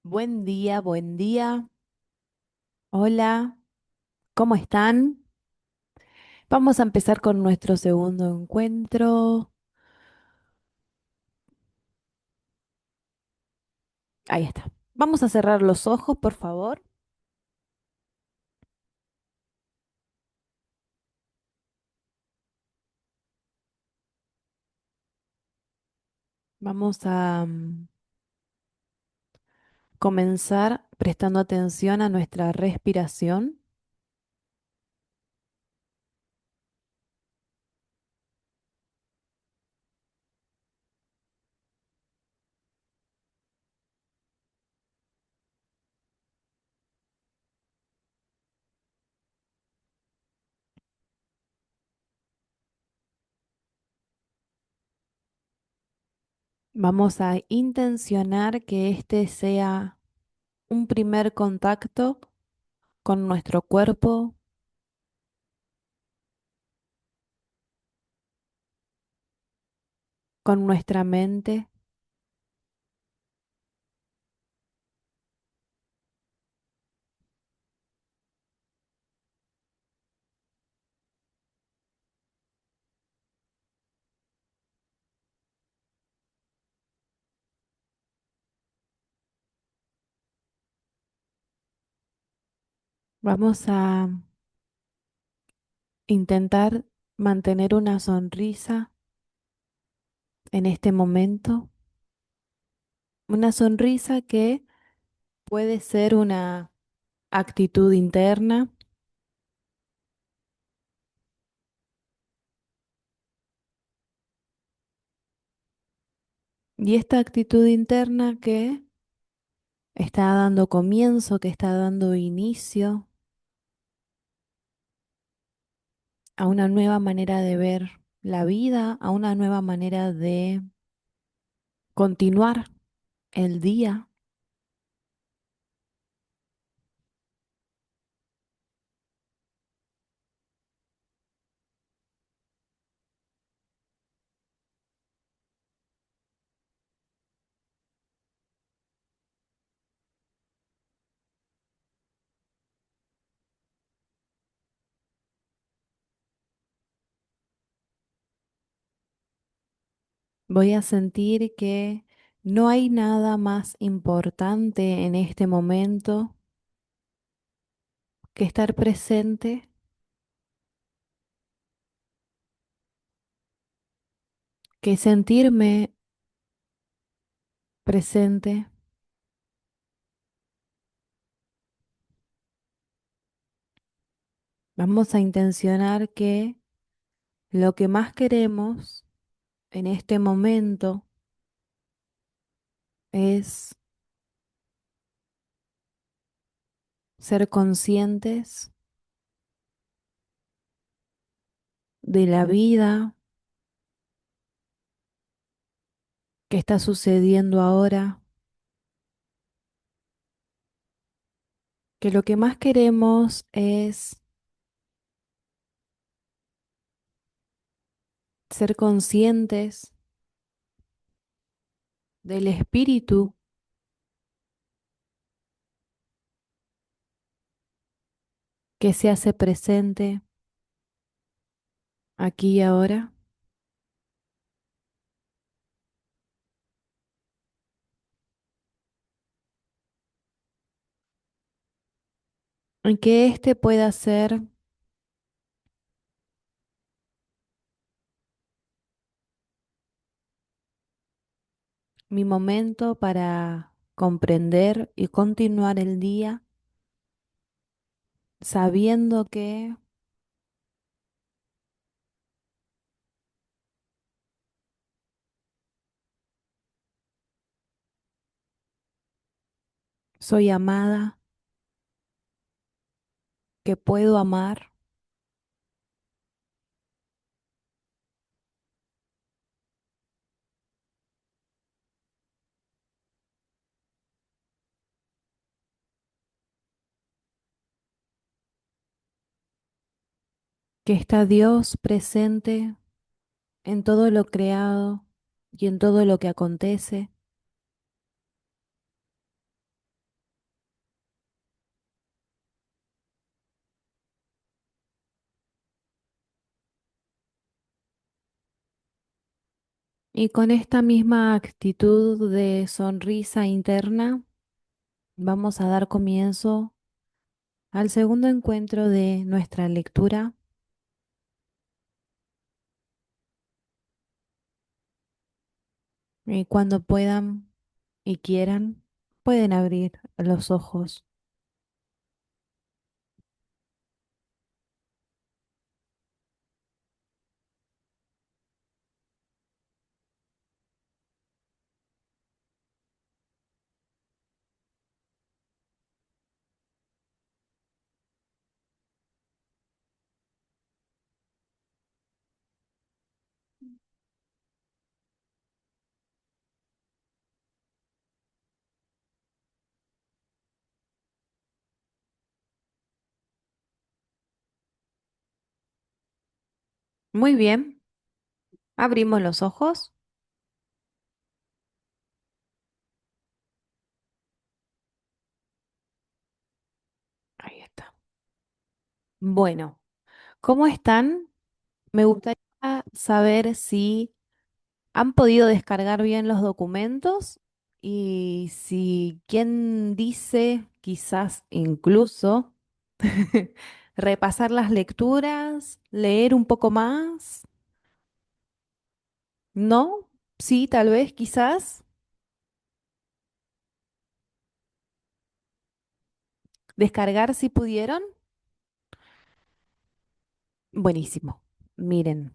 Buen día, buen día. Hola, ¿cómo están? Vamos a empezar con nuestro segundo encuentro. Ahí está. Vamos a cerrar los ojos, por favor. Vamos a comenzar prestando atención a nuestra respiración. Vamos a intencionar que este sea un primer contacto con nuestro cuerpo, con nuestra mente. Vamos a intentar mantener una sonrisa en este momento. Una sonrisa que puede ser una actitud interna y esta actitud interna que está dando comienzo, que está dando inicio a una nueva manera de ver la vida, a una nueva manera de continuar el día. Voy a sentir que no hay nada más importante en este momento que estar presente, que sentirme presente. Vamos a intencionar que lo que más queremos en este momento es ser conscientes de la vida que está sucediendo ahora, que lo que más queremos es ser conscientes del espíritu que se hace presente aquí y ahora, y que este pueda ser mi momento para comprender y continuar el día sabiendo que soy amada, que puedo amar, que está Dios presente en todo lo creado y en todo lo que acontece, Y con esta misma actitud de sonrisa interna, vamos a dar comienzo al segundo encuentro de nuestra lectura. Y cuando puedan y quieran, pueden abrir los ojos. Muy bien, abrimos los ojos. Ahí está. Bueno, ¿cómo están? Me gustaría saber si han podido descargar bien los documentos y si quién dice, quizás incluso, repasar las lecturas, leer un poco más. ¿No? Sí, tal vez, quizás. Descargar si pudieron. Buenísimo. Miren.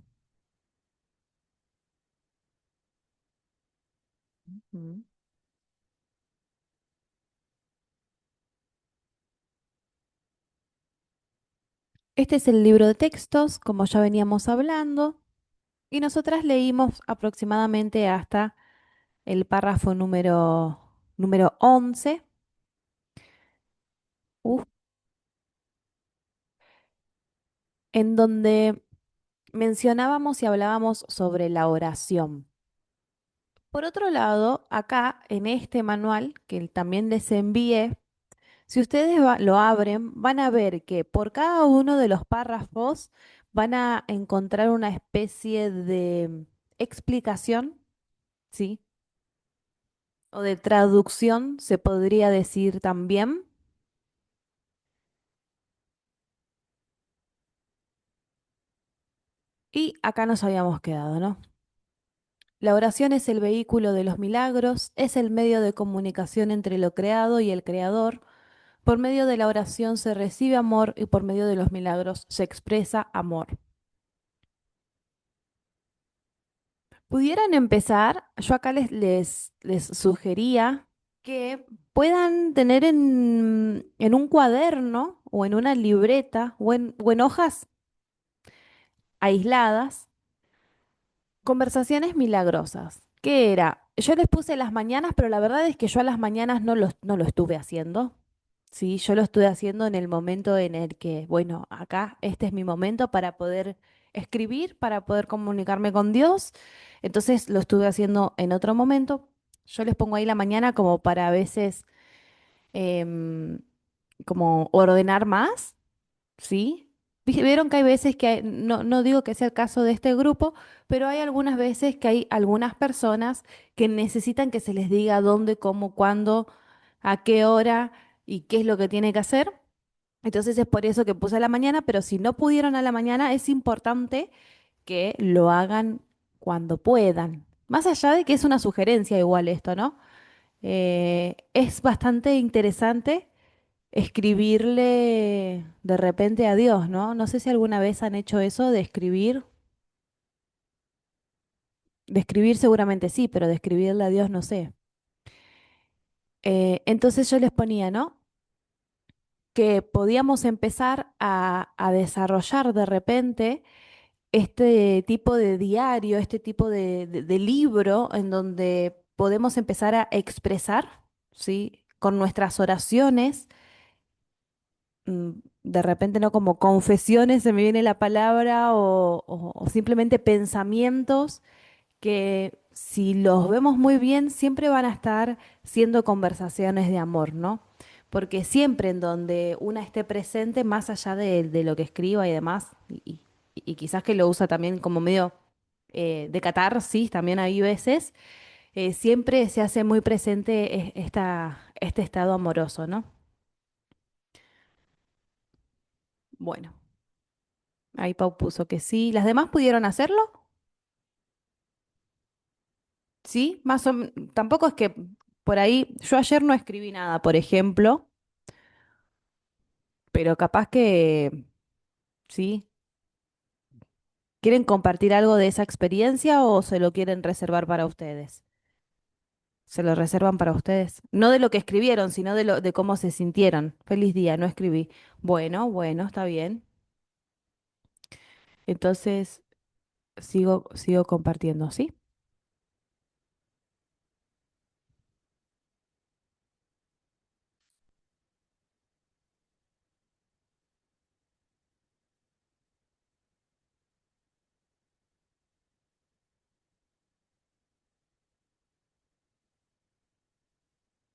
Mm. Este es el libro de textos, como ya veníamos hablando, y nosotras leímos aproximadamente hasta el párrafo número 11, uf, en donde mencionábamos y hablábamos sobre la oración. Por otro lado, acá en este manual que también les envié, si ustedes lo abren, van a ver que por cada uno de los párrafos van a encontrar una especie de explicación, ¿sí? O de traducción, se podría decir también. Y acá nos habíamos quedado, ¿no? La oración es el vehículo de los milagros, es el medio de comunicación entre lo creado y el creador. Por medio de la oración se recibe amor y por medio de los milagros se expresa amor. Pudieran empezar, yo acá les sugería que puedan tener en un cuaderno o en una libreta o en hojas aisladas conversaciones milagrosas. ¿Qué era? Yo les puse las mañanas, pero la verdad es que yo a las mañanas no lo estuve haciendo. Sí, yo lo estuve haciendo en el momento en el que, bueno, acá este es mi momento para poder escribir, para poder comunicarme con Dios. Entonces lo estuve haciendo en otro momento. Yo les pongo ahí la mañana como para a veces em, como ordenar más. ¿Sí? Vieron que hay veces que no digo que sea el caso de este grupo, pero hay algunas veces que hay algunas personas que necesitan que se les diga dónde, cómo, cuándo, a qué hora y qué es lo que tiene que hacer. Entonces es por eso que puse a la mañana, pero si no pudieron a la mañana, es importante que lo hagan cuando puedan. Más allá de que es una sugerencia igual esto, ¿no? Es bastante interesante escribirle de repente a Dios, ¿no? No sé si alguna vez han hecho eso de escribir seguramente sí, pero de escribirle a Dios no sé. Entonces yo les ponía, ¿no? Que podíamos empezar a desarrollar de repente este tipo de diario, este tipo de libro en donde podemos empezar a expresar, ¿sí? Con nuestras oraciones, mm, de repente no como confesiones, se me viene la palabra, o simplemente pensamientos que si los vemos muy bien, siempre van a estar siendo conversaciones de amor, ¿no? Porque siempre en donde una esté presente, más allá de lo que escriba y demás, y quizás que lo usa también como medio de catarsis, también hay veces, siempre se hace muy presente este estado amoroso, ¿no? Bueno, ahí Pau puso que sí. ¿Las demás pudieron hacerlo? Sí, más o menos. Tampoco es que por ahí, yo ayer no escribí nada, por ejemplo, pero capaz que sí. ¿Quieren compartir algo de esa experiencia o se lo quieren reservar para ustedes? Se lo reservan para ustedes. No de lo que escribieron, sino de cómo se sintieron. Feliz día, no escribí. Bueno, bueno, está bien. Entonces, sigo compartiendo, ¿sí?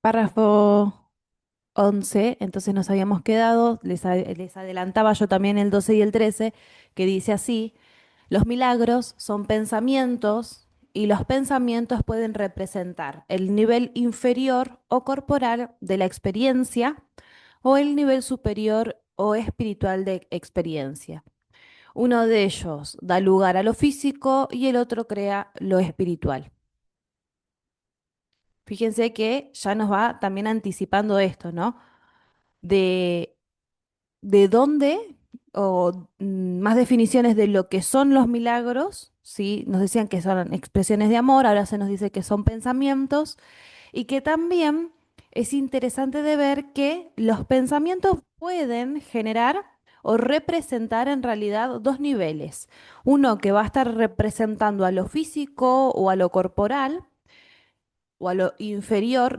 Párrafo 11. Entonces nos habíamos quedado, les adelantaba yo también el 12 y el 13, que dice así: los milagros son pensamientos y los pensamientos pueden representar el nivel inferior o corporal de la experiencia o el nivel superior o espiritual de experiencia. Uno de ellos da lugar a lo físico y el otro crea lo espiritual. Fíjense que ya nos va también anticipando esto, ¿no? De, de dónde, o más definiciones de lo que son los milagros, ¿sí? Nos decían que son expresiones de amor, ahora se nos dice que son pensamientos y que también es interesante de ver que los pensamientos pueden generar o representar en realidad dos niveles. Uno que va a estar representando a lo físico o a lo corporal o a lo inferior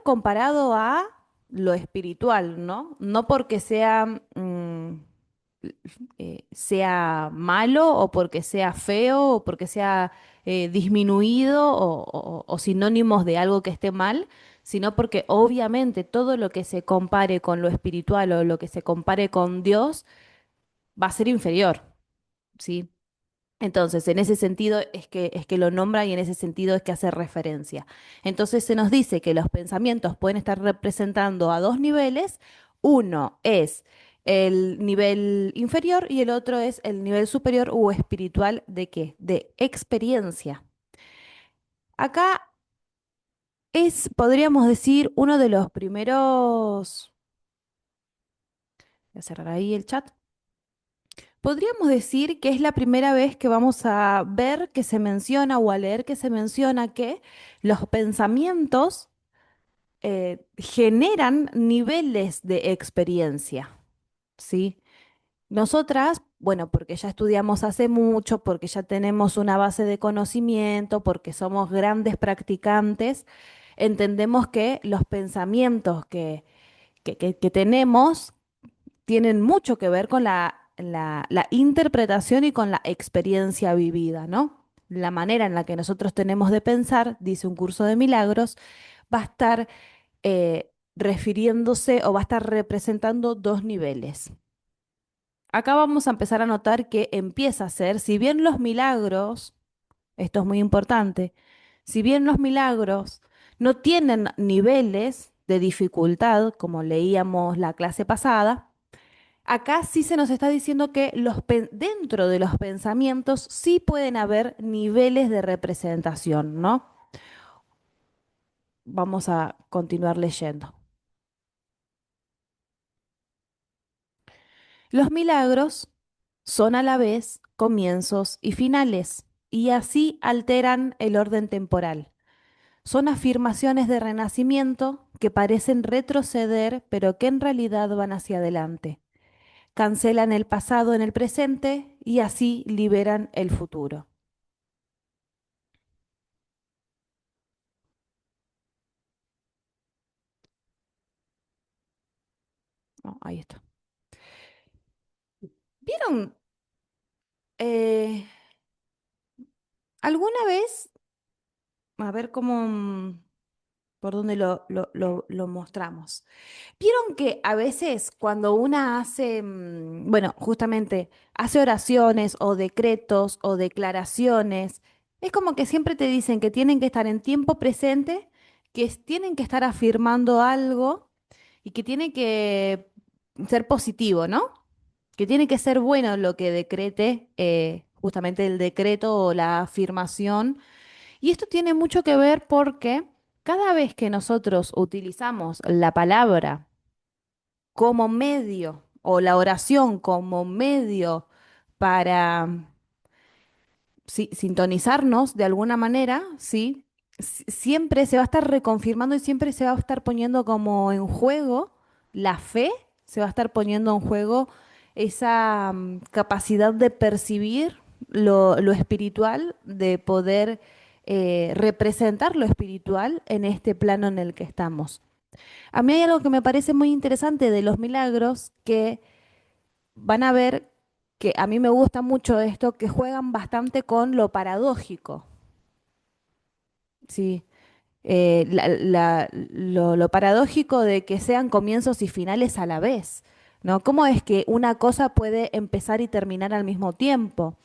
comparado a lo espiritual, ¿no? No porque sea malo o porque sea feo o porque sea disminuido o sinónimos de algo que esté mal, sino porque obviamente todo lo que se compare con lo espiritual o lo que se compare con Dios va a ser inferior, ¿sí? Entonces, en ese sentido es que lo nombra y en ese sentido es que hace referencia. Entonces, se nos dice que los pensamientos pueden estar representando a dos niveles. Uno es el nivel inferior y el otro es el nivel superior o espiritual de qué? De experiencia. Acá podríamos decir, uno de los primeros. Voy a cerrar ahí el chat. Podríamos decir que es la primera vez que vamos a ver que se menciona o a leer que se menciona que los pensamientos generan niveles de experiencia, ¿sí? Nosotras, bueno, porque ya estudiamos hace mucho, porque ya tenemos una base de conocimiento, porque somos grandes practicantes, entendemos que los pensamientos que tenemos tienen mucho que ver con la interpretación y con la experiencia vivida, ¿no? La manera en la que nosotros tenemos de pensar, dice un curso de milagros, va a estar refiriéndose o va a estar representando dos niveles. Acá vamos a empezar a notar que empieza a ser, si bien los milagros, esto es muy importante, si bien los milagros no tienen niveles de dificultad, como leíamos la clase pasada, acá sí se nos está diciendo que dentro de los pensamientos sí pueden haber niveles de representación, ¿no? Vamos a continuar leyendo. Los milagros son a la vez comienzos y finales, y así alteran el orden temporal. Son afirmaciones de renacimiento que parecen retroceder, pero que en realidad van hacia adelante. Cancelan el pasado en el presente y así liberan el futuro. Oh, ahí está. ¿Vieron eh, alguna vez, a ver cómo, por donde lo mostramos. Vieron que a veces cuando una hace, bueno, justamente hace oraciones o decretos o declaraciones, es como que siempre te dicen que tienen que estar en tiempo presente, que tienen que estar afirmando algo y que tiene que ser positivo, ¿no? Que tiene que ser bueno lo que decrete, justamente el decreto o la afirmación. Y esto tiene mucho que ver porque cada vez que nosotros utilizamos la palabra como medio o la oración como medio para sintonizarnos de alguna manera, ¿sí? Siempre se va a estar reconfirmando y siempre se va a estar poniendo como en juego la fe, se va a estar poniendo en juego esa capacidad de percibir lo espiritual, de poder representar lo espiritual en este plano en el que estamos. A mí hay algo que me parece muy interesante de los milagros, que van a ver que a mí me gusta mucho esto, que juegan bastante con lo paradójico, ¿sí? Lo paradójico de que sean comienzos y finales a la vez, ¿no? ¿Cómo es que una cosa puede empezar y terminar al mismo tiempo?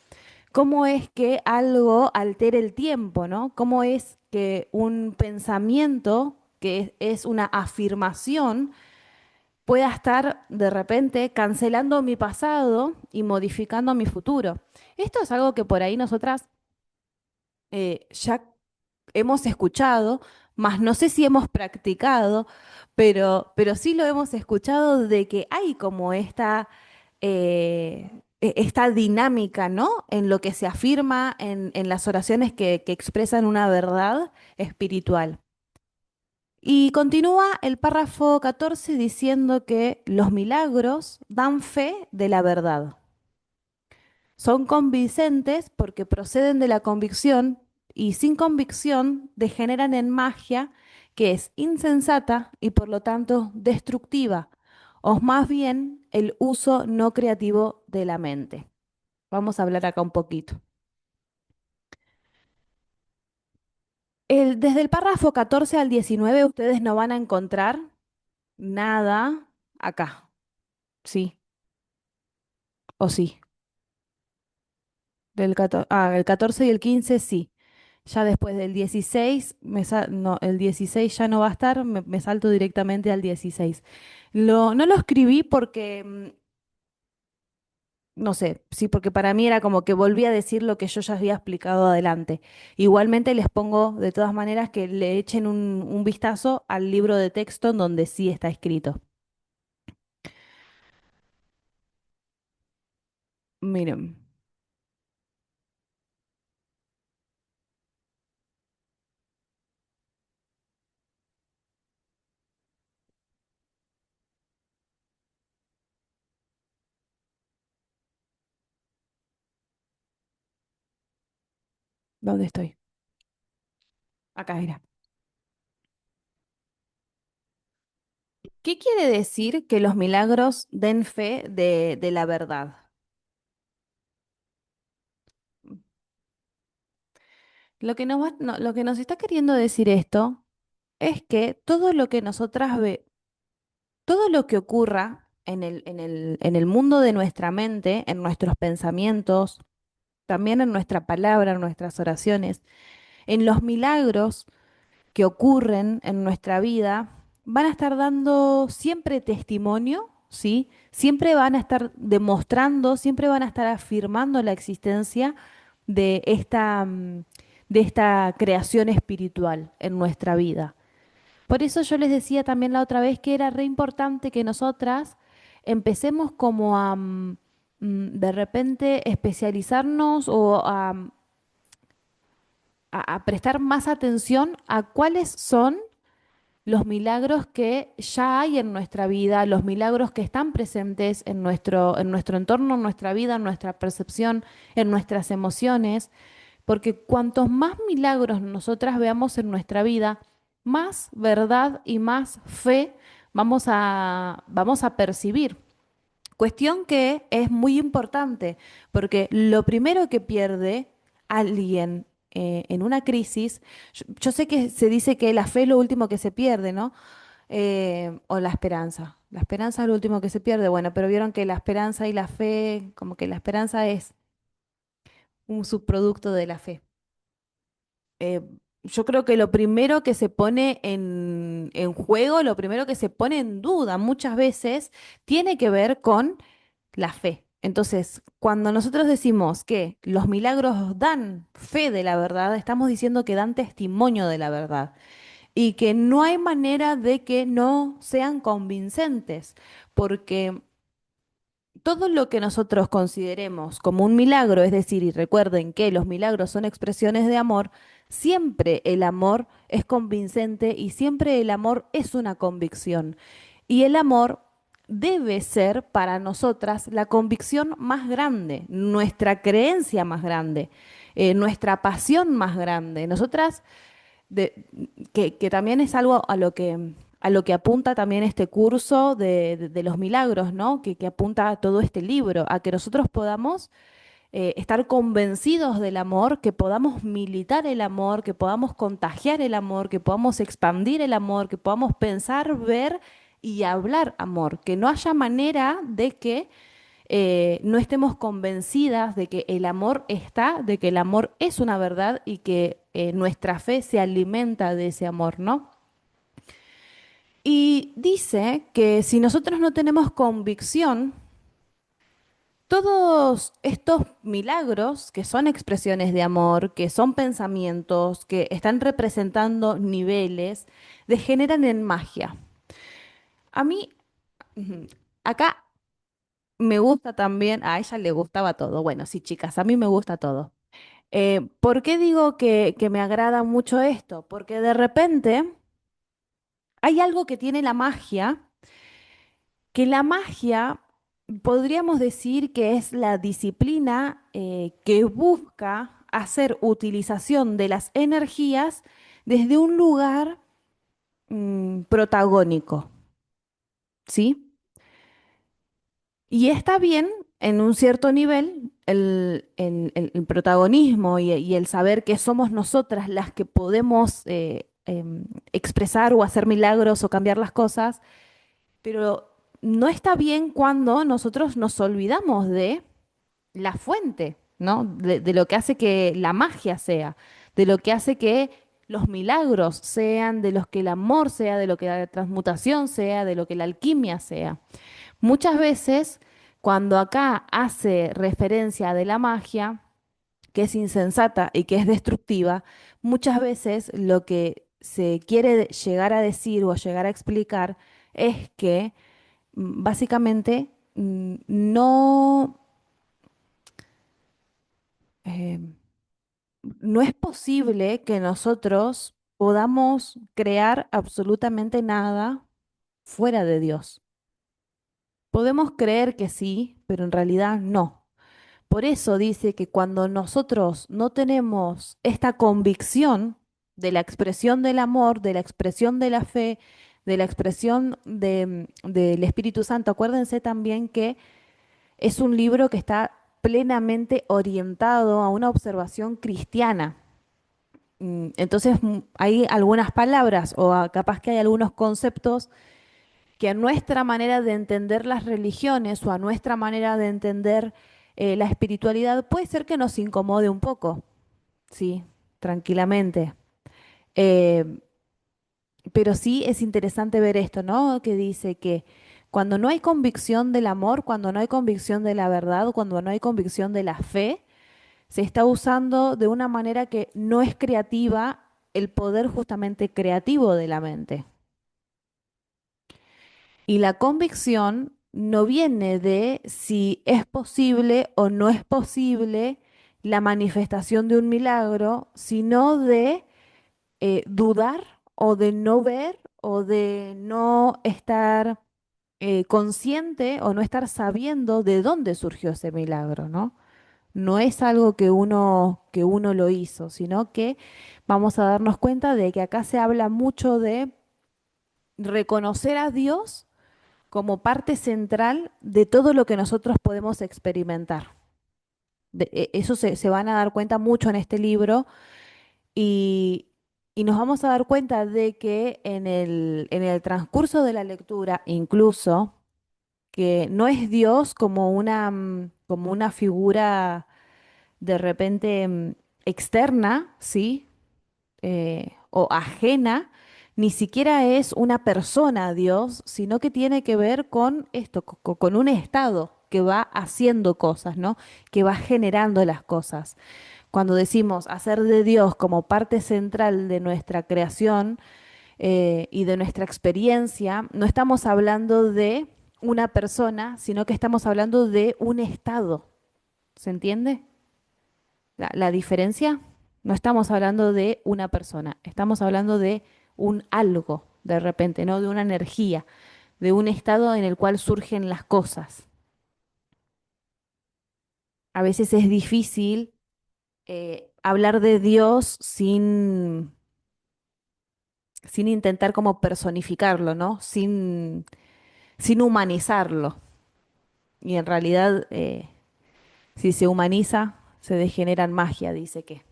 ¿Cómo es que algo altere el tiempo, ¿no? ¿Cómo es que un pensamiento, que es una afirmación, pueda estar de repente cancelando mi pasado y modificando mi futuro? Esto es algo que por ahí nosotras ya hemos escuchado, más no sé si hemos practicado, pero sí lo hemos escuchado de que hay como esta dinámica, ¿no? En lo que se afirma en las oraciones que expresan una verdad espiritual. Y continúa el párrafo 14 diciendo que los milagros dan fe de la verdad. Son convincentes porque proceden de la convicción y sin convicción degeneran en magia que es insensata y por lo tanto destructiva, o más bien el uso no creativo de la mente. Vamos a hablar acá un poquito. Desde el párrafo 14 al 19 ustedes no van a encontrar nada acá, ¿sí? ¿O sí? El 14 y el 15 sí. Ya después del 16, no, el 16 ya no va a estar, me salto directamente al 16. No lo escribí porque, no sé, sí, porque para mí era como que volví a decir lo que yo ya había explicado adelante. Igualmente les pongo de todas maneras que le echen un vistazo al libro de texto en donde sí está escrito. Miren, ¿dónde estoy? Acá era. ¿Qué quiere decir que los milagros den fe de la verdad? Lo que nos está queriendo decir esto es que todo lo que todo lo que ocurra en el mundo de nuestra mente, en nuestros pensamientos, también en nuestra palabra, en nuestras oraciones, en los milagros que ocurren en nuestra vida, van a estar dando siempre testimonio, ¿sí? Siempre van a estar demostrando, siempre van a estar afirmando la existencia de de esta creación espiritual en nuestra vida. Por eso yo les decía también la otra vez que era re importante que nosotras empecemos como a de repente especializarnos o a prestar más atención a cuáles son los milagros que ya hay en nuestra vida, los milagros que están presentes en nuestro entorno, en nuestra vida, en nuestra percepción, en nuestras emociones, porque cuantos más milagros nosotras veamos en nuestra vida, más verdad y más fe vamos a percibir. Cuestión que es muy importante, porque lo primero que pierde alguien en una crisis, yo sé que se dice que la fe es lo último que se pierde, ¿no? O la esperanza. La esperanza es lo último que se pierde, bueno, pero vieron que la esperanza y la fe, como que la esperanza es un subproducto de la fe. eh, yo creo que lo primero que se pone en juego, lo primero que se pone en duda muchas veces, tiene que ver con la fe. Entonces, cuando nosotros decimos que los milagros dan fe de la verdad, estamos diciendo que dan testimonio de la verdad y que no hay manera de que no sean convincentes, porque todo lo que nosotros consideremos como un milagro, es decir, y recuerden que los milagros son expresiones de amor, siempre el amor es convincente y siempre el amor es una convicción. Y el amor debe ser para nosotras la convicción más grande, nuestra creencia más grande, nuestra pasión más grande. Nosotras de- que también es algo a lo que apunta también este curso de los milagros, ¿no? Que apunta a todo este libro, a que nosotros podamos estar convencidos del amor, que podamos militar el amor, que podamos contagiar el amor, que podamos expandir el amor, que podamos pensar, ver y hablar amor, que no haya manera de que no estemos convencidas de que el amor está, de que el amor es una verdad y que nuestra fe se alimenta de ese amor, ¿no? Y dice que si nosotros no tenemos convicción, todos estos milagros, que son expresiones de amor, que son pensamientos, que están representando niveles, degeneran en magia. A mí, ujú, acá me gusta también, a ella le gustaba todo. Bueno, sí, chicas, a mí me gusta todo. ¿Por qué digo que me agrada mucho esto? Porque de repente hay algo que tiene la magia, que la magia podríamos decir que es la disciplina que busca hacer utilización de las energías desde un lugar protagónico, ¿sí? Y está bien en un cierto nivel el protagonismo y el saber que somos nosotras las que podemos expresar o hacer milagros o cambiar las cosas, pero no está bien cuando nosotros nos olvidamos de la fuente, ¿no? De lo que hace que la magia sea, de lo que hace que los milagros sean, de los que el amor sea, de lo que la transmutación sea, de lo que la alquimia sea. Muchas veces, cuando acá hace referencia de la magia, que es insensata y que es destructiva, muchas veces lo que se quiere llegar a decir o llegar a explicar es que básicamente eh, no es posible que nosotros podamos crear absolutamente nada fuera de Dios. Podemos creer que sí, pero en realidad no. Por eso dice que cuando nosotros no tenemos esta convicción de la expresión del amor, de la expresión de la fe, de la expresión del Espíritu Santo, acuérdense también que es un libro que está plenamente orientado a una observación cristiana. Entonces hay algunas palabras o capaz que hay algunos conceptos que a nuestra manera de entender las religiones o a nuestra manera de entender la espiritualidad puede ser que nos incomode un poco, sí, tranquilamente. Eh, pero sí es interesante ver esto, ¿no? Que dice que cuando no hay convicción del amor, cuando no hay convicción de la verdad, cuando no hay convicción de la fe, se está usando de una manera que no es creativa el poder justamente creativo de la mente. Y la convicción no viene de si es posible o no es posible la manifestación de un milagro, sino de dudar o de no ver o de no estar consciente o no estar sabiendo de dónde surgió ese milagro, ¿no? No es algo que uno lo hizo, sino que vamos a darnos cuenta de que acá se habla mucho de reconocer a Dios como parte central de todo lo que nosotros podemos experimentar. Eso se van a dar cuenta mucho en este libro, Y, y nos vamos a dar cuenta de que en el transcurso de la lectura, incluso, que no es Dios como como una figura de repente externa, ¿sí? O ajena, ni siquiera es una persona a Dios, sino que tiene que ver con esto, con un estado que va haciendo cosas, ¿no? Que va generando las cosas. Cuando decimos hacer de Dios como parte central de nuestra creación y de nuestra experiencia, no estamos hablando de una persona, sino que estamos hablando de un estado. ¿Se entiende la diferencia? No estamos hablando de una persona, estamos hablando de un algo, de repente, ¿no? De una energía, de un estado en el cual surgen las cosas. A veces es difícil hablar de Dios sin intentar como personificarlo, ¿no? Sin humanizarlo. Y en realidad, si se humaniza, se degenera en magia, dice que.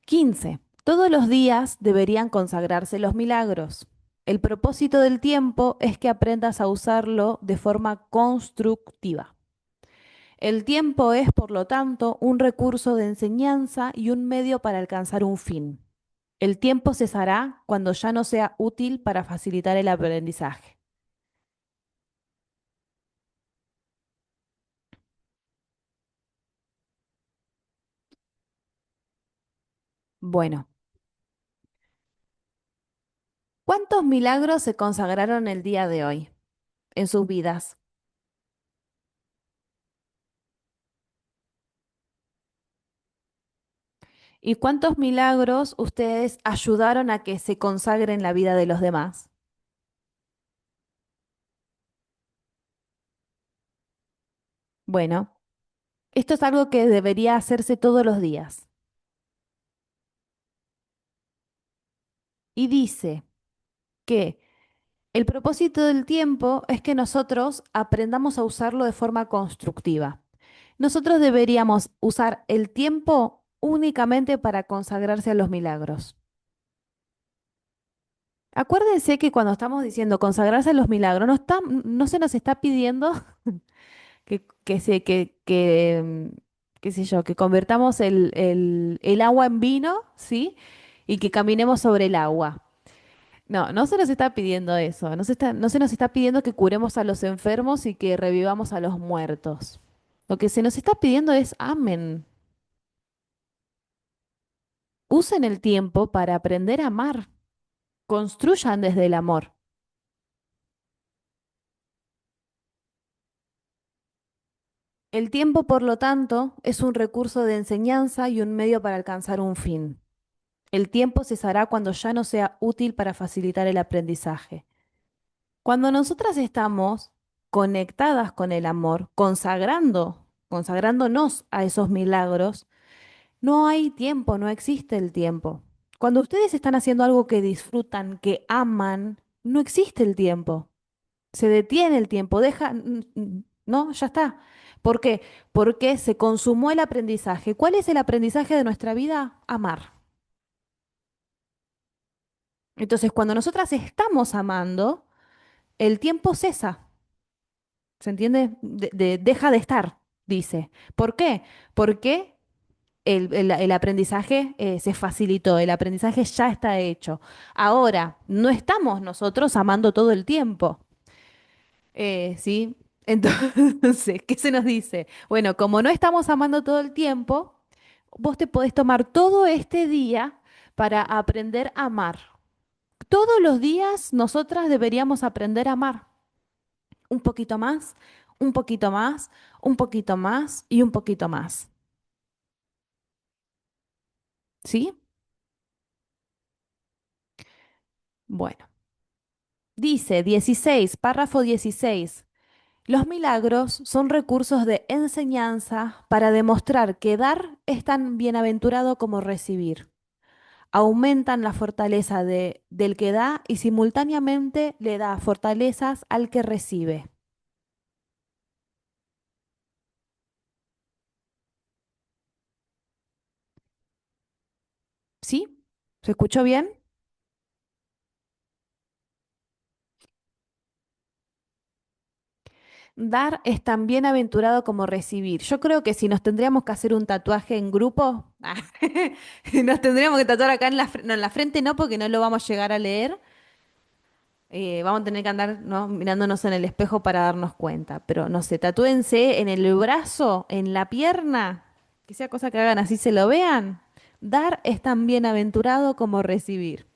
15. Todos los días deberían consagrarse los milagros. El propósito del tiempo es que aprendas a usarlo de forma constructiva. El tiempo es, por lo tanto, un recurso de enseñanza y un medio para alcanzar un fin. El tiempo cesará cuando ya no sea útil para facilitar el aprendizaje. Bueno, ¿cuántos milagros se consagraron el día de hoy en sus vidas? ¿Y cuántos milagros ustedes ayudaron a que se consagre en la vida de los demás? Bueno, esto es algo que debería hacerse todos los días. Y dice que el propósito del tiempo es que nosotros aprendamos a usarlo de forma constructiva. Nosotros deberíamos usar el tiempo únicamente para consagrarse a los milagros. Acuérdense que cuando estamos diciendo consagrarse a los milagros, no se nos está pidiendo qué sé yo, que convertamos el agua en vino, ¿sí? Y que caminemos sobre el agua. No, no se nos está pidiendo eso. No se nos está pidiendo que curemos a los enfermos y que revivamos a los muertos. Lo que se nos está pidiendo es amen. Usen el tiempo para aprender a amar. Construyan desde el amor. El tiempo, por lo tanto, es un recurso de enseñanza y un medio para alcanzar un fin. El tiempo cesará cuando ya no sea útil para facilitar el aprendizaje. Cuando nosotras estamos conectadas con el amor, consagrándonos a esos milagros, no hay tiempo, no existe el tiempo. Cuando ustedes están haciendo algo que disfrutan, que aman, no existe el tiempo. Se detiene el tiempo, no, ya está. ¿Por qué? Porque se consumó el aprendizaje. ¿Cuál es el aprendizaje de nuestra vida? Amar. Entonces, cuando nosotras estamos amando, el tiempo cesa. ¿Se entiende? Deja de estar, dice. ¿Por qué? Porque el aprendizaje se facilitó, el aprendizaje ya está hecho. Ahora, no estamos nosotros amando todo el tiempo, ¿sí? Entonces, ¿qué se nos dice? Bueno, como no estamos amando todo el tiempo, vos te podés tomar todo este día para aprender a amar. Todos los días nosotras deberíamos aprender a amar. Un poquito más, un poquito más, un poquito más y un poquito más. ¿Sí? Bueno. Dice 16, párrafo 16. Los milagros son recursos de enseñanza para demostrar que dar es tan bienaventurado como recibir. Aumentan la fortaleza del que da y simultáneamente le da fortalezas al que recibe. ¿Sí? ¿Se escuchó bien? Dar es tan bienaventurado como recibir. Yo creo que si nos tendríamos que hacer un tatuaje en grupo, nos tendríamos que tatuar acá en la, no, en la frente no, porque no lo vamos a llegar a leer. Vamos a tener que andar, ¿no?, mirándonos en el espejo para darnos cuenta. Pero no sé, tatúense en el brazo, en la pierna, que sea cosa que hagan así se lo vean. Dar es tan bienaventurado como recibir.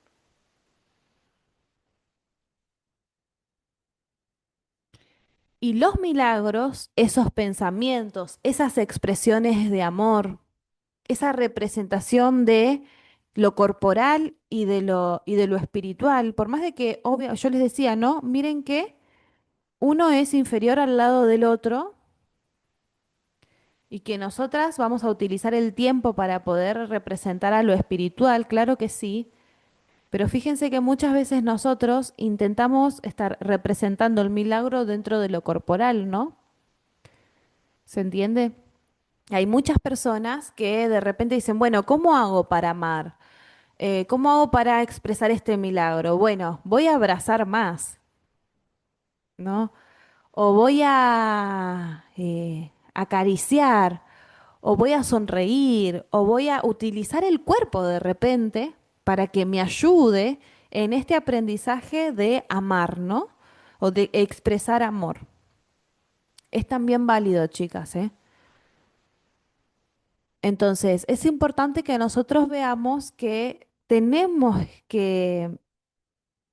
Y los milagros, esos pensamientos, esas expresiones de amor, esa representación de lo corporal y de lo espiritual, por más de que, obvio, yo les decía, ¿no? Miren que uno es inferior al lado del otro y que nosotras vamos a utilizar el tiempo para poder representar a lo espiritual, claro que sí, pero fíjense que muchas veces nosotros intentamos estar representando el milagro dentro de lo corporal, ¿no? ¿Se entiende? Hay muchas personas que de repente dicen, bueno, ¿cómo hago para amar? ¿Cómo hago para expresar este milagro? Bueno, voy a abrazar más, ¿no? O voy a acariciar, o voy a sonreír, o voy a utilizar el cuerpo de repente para que me ayude en este aprendizaje de amar, ¿no? O de expresar amor. Es también válido, chicas, ¿eh? Entonces, es importante que nosotros veamos que tenemos que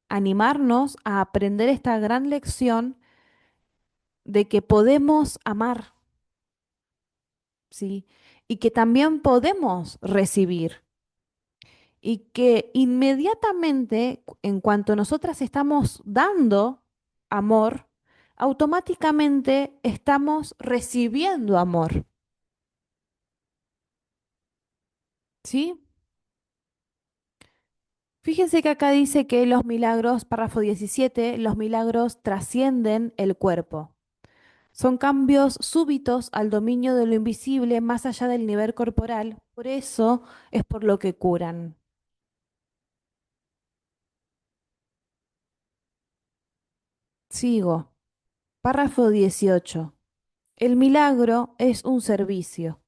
animarnos a aprender esta gran lección de que podemos amar, ¿sí? Y que también podemos recibir. Y que inmediatamente, en cuanto nosotras estamos dando amor, automáticamente estamos recibiendo amor, ¿sí? Fíjense que acá dice que los milagros, párrafo 17, los milagros trascienden el cuerpo. Son cambios súbitos al dominio de lo invisible más allá del nivel corporal. Por eso es por lo que curan. Sigo. Párrafo 18. El milagro es un servicio.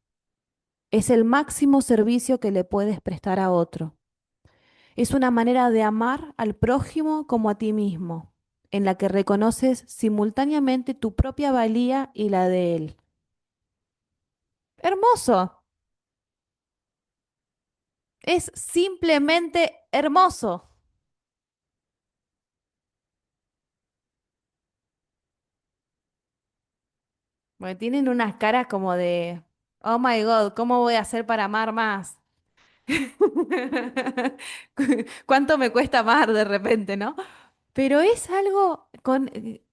Es el máximo servicio que le puedes prestar a otro. Es una manera de amar al prójimo como a ti mismo, en la que reconoces simultáneamente tu propia valía y la de él. Hermoso. Es simplemente hermoso. Bueno, tienen unas caras como de, oh my God, ¿cómo voy a hacer para amar más? ¿Cuánto me cuesta amar de repente, no? Pero es algo con...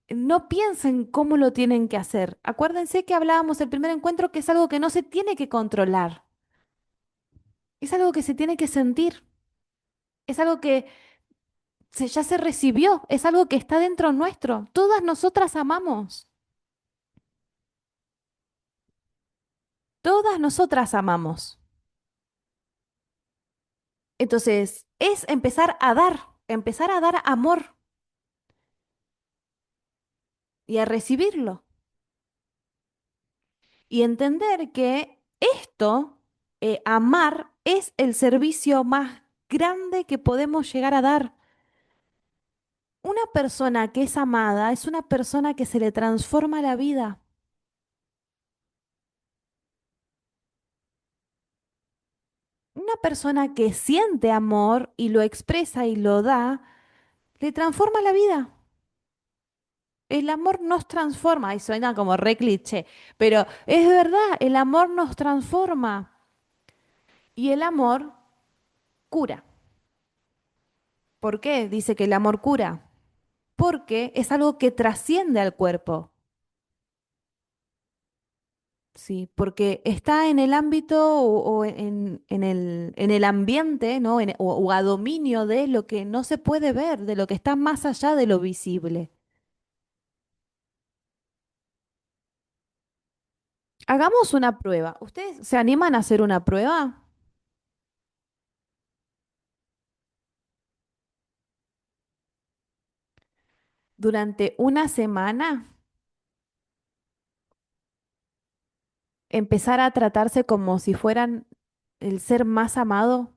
No piensen cómo lo tienen que hacer. Acuérdense que hablábamos el primer encuentro que es algo que no se tiene que controlar. Es algo que se tiene que sentir. Es algo que ya se recibió. Es algo que está dentro nuestro. Todas nosotras amamos. Todas nosotras amamos. Entonces, es empezar a dar amor y a recibirlo. Y entender que esto, amar, es el servicio más grande que podemos llegar a dar. Una persona que es amada es una persona que se le transforma la vida. Una persona que siente amor y lo expresa y lo da, le transforma la vida. El amor nos transforma, y suena como re cliché, pero es verdad, el amor nos transforma y el amor cura. ¿Por qué dice que el amor cura? Porque es algo que trasciende al cuerpo, ¿sí? Porque está en el ámbito o en el ambiente, ¿no? O a dominio de lo que no se puede ver, de lo que está más allá de lo visible. Hagamos una prueba. ¿Ustedes se animan a hacer una prueba? durante una semana empezar a tratarse como si fueran el ser más amado?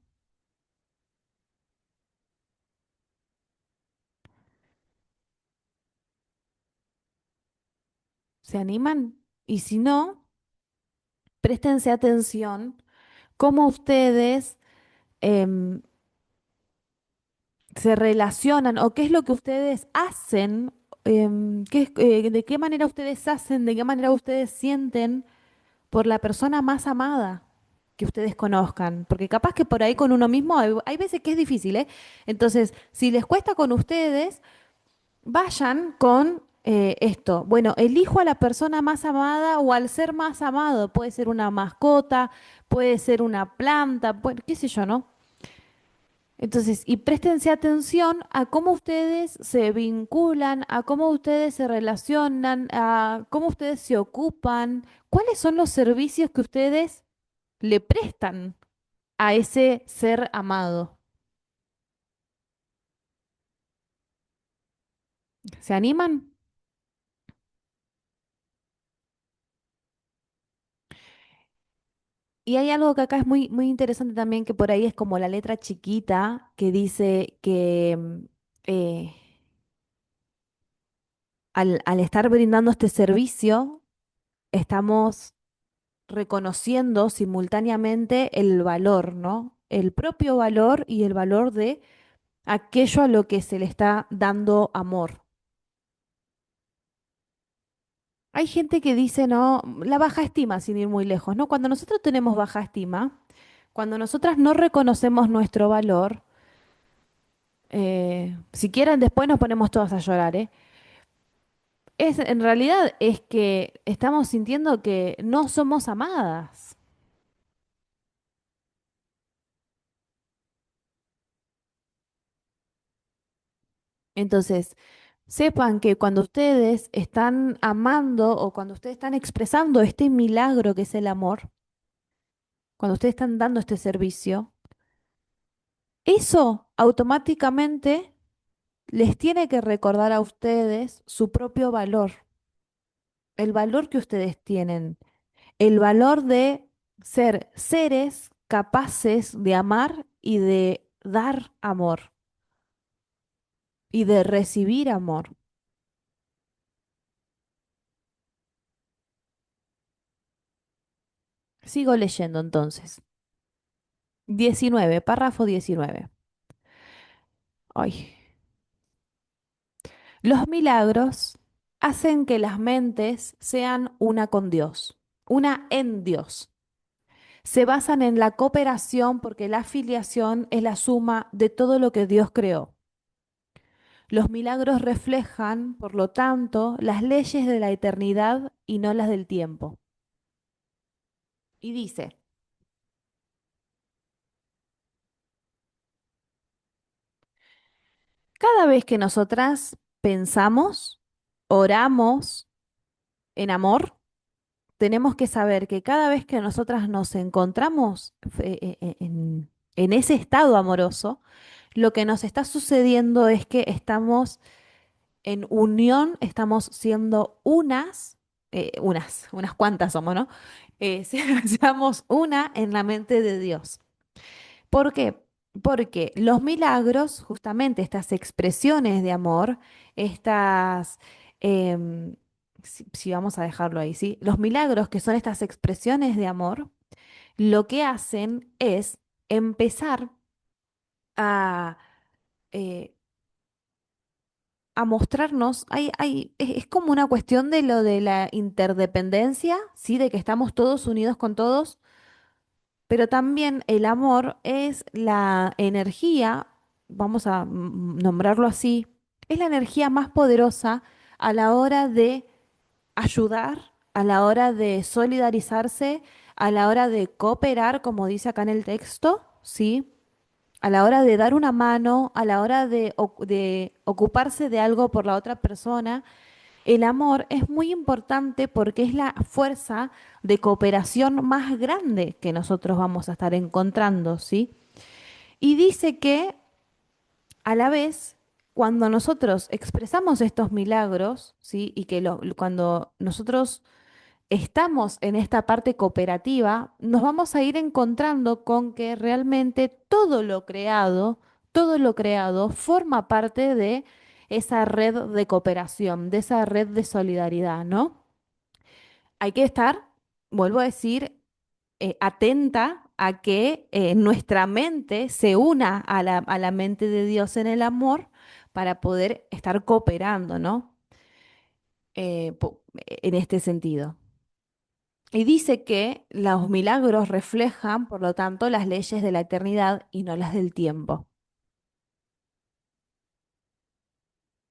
¿Se animan? Y si no, préstense atención cómo ustedes em, se relacionan o qué es lo que ustedes hacen, de qué manera ustedes hacen, de qué manera ustedes sienten por la persona más amada que ustedes conozcan, porque capaz que por ahí con uno mismo hay veces que es difícil, ¿eh? Entonces, si les cuesta con ustedes, vayan con esto. Bueno, elijo a la persona más amada o al ser más amado. Puede ser una mascota, puede ser una planta, qué sé yo, ¿no? Entonces, y préstense atención a cómo ustedes se vinculan, a cómo ustedes se relacionan, a cómo ustedes se ocupan, cuáles son los servicios que ustedes le prestan a ese ser amado. ¿Se animan? Y hay algo que acá es muy, muy interesante también, que por ahí es como la letra chiquita que dice que eh, al estar brindando este servicio, estamos reconociendo simultáneamente el valor, ¿no? El propio valor y el valor de aquello a lo que se le está dando amor. Hay gente que dice, no, la baja estima, sin ir muy lejos, ¿no? Cuando nosotros tenemos baja estima, cuando nosotras no reconocemos nuestro valor, si quieren después nos ponemos todas a llorar, ¿eh? En realidad es que estamos sintiendo que no somos amadas. Entonces, sepan que cuando ustedes están amando o cuando ustedes están expresando este milagro que es el amor, cuando ustedes están dando este servicio, eso automáticamente les tiene que recordar a ustedes su propio valor, el valor que ustedes tienen, el valor de ser seres capaces de amar y de dar amor y de recibir amor. Sigo leyendo entonces. 19, párrafo 19. Ay. Los milagros hacen que las mentes sean una con Dios, una en Dios. Se basan en la cooperación porque la filiación es la suma de todo lo que Dios creó. Los milagros reflejan, por lo tanto, las leyes de la eternidad y no las del tiempo. Y dice, cada vez que nosotras pensamos, oramos en amor, tenemos que saber que cada vez que nosotras nos encontramos en ese estado amoroso, lo que nos está sucediendo es que estamos en unión, estamos siendo unas cuantas somos, ¿no? Seamos una en la mente de Dios. ¿Por qué? Porque los milagros, justamente estas expresiones de amor, estas, em, si vamos a dejarlo ahí, ¿sí? Los milagros que son estas expresiones de amor, lo que hacen es empezar a, eh, a mostrarnos, es como una cuestión de lo de la interdependencia, ¿sí? De que estamos todos unidos con todos. Pero también el amor es la energía, vamos a nombrarlo así, es la energía más poderosa a la hora de ayudar, a la hora de solidarizarse, a la hora de cooperar, como dice acá en el texto, ¿sí? A la hora de dar una mano, a la hora de ocuparse de algo por la otra persona. El amor es muy importante porque es la fuerza de cooperación más grande que nosotros vamos a estar encontrando, ¿sí? Y dice que a la vez, cuando nosotros expresamos estos milagros, ¿sí? Y que cuando nosotros estamos en esta parte cooperativa, nos vamos a ir encontrando con que realmente todo lo creado forma parte de esa red de cooperación, de esa red de solidaridad, ¿no? Hay que estar, vuelvo a decir, atenta a que nuestra mente se una a la mente de Dios en el amor para poder estar cooperando, ¿no? En este sentido. Y dice que los milagros reflejan, por lo tanto, las leyes de la eternidad y no las del tiempo.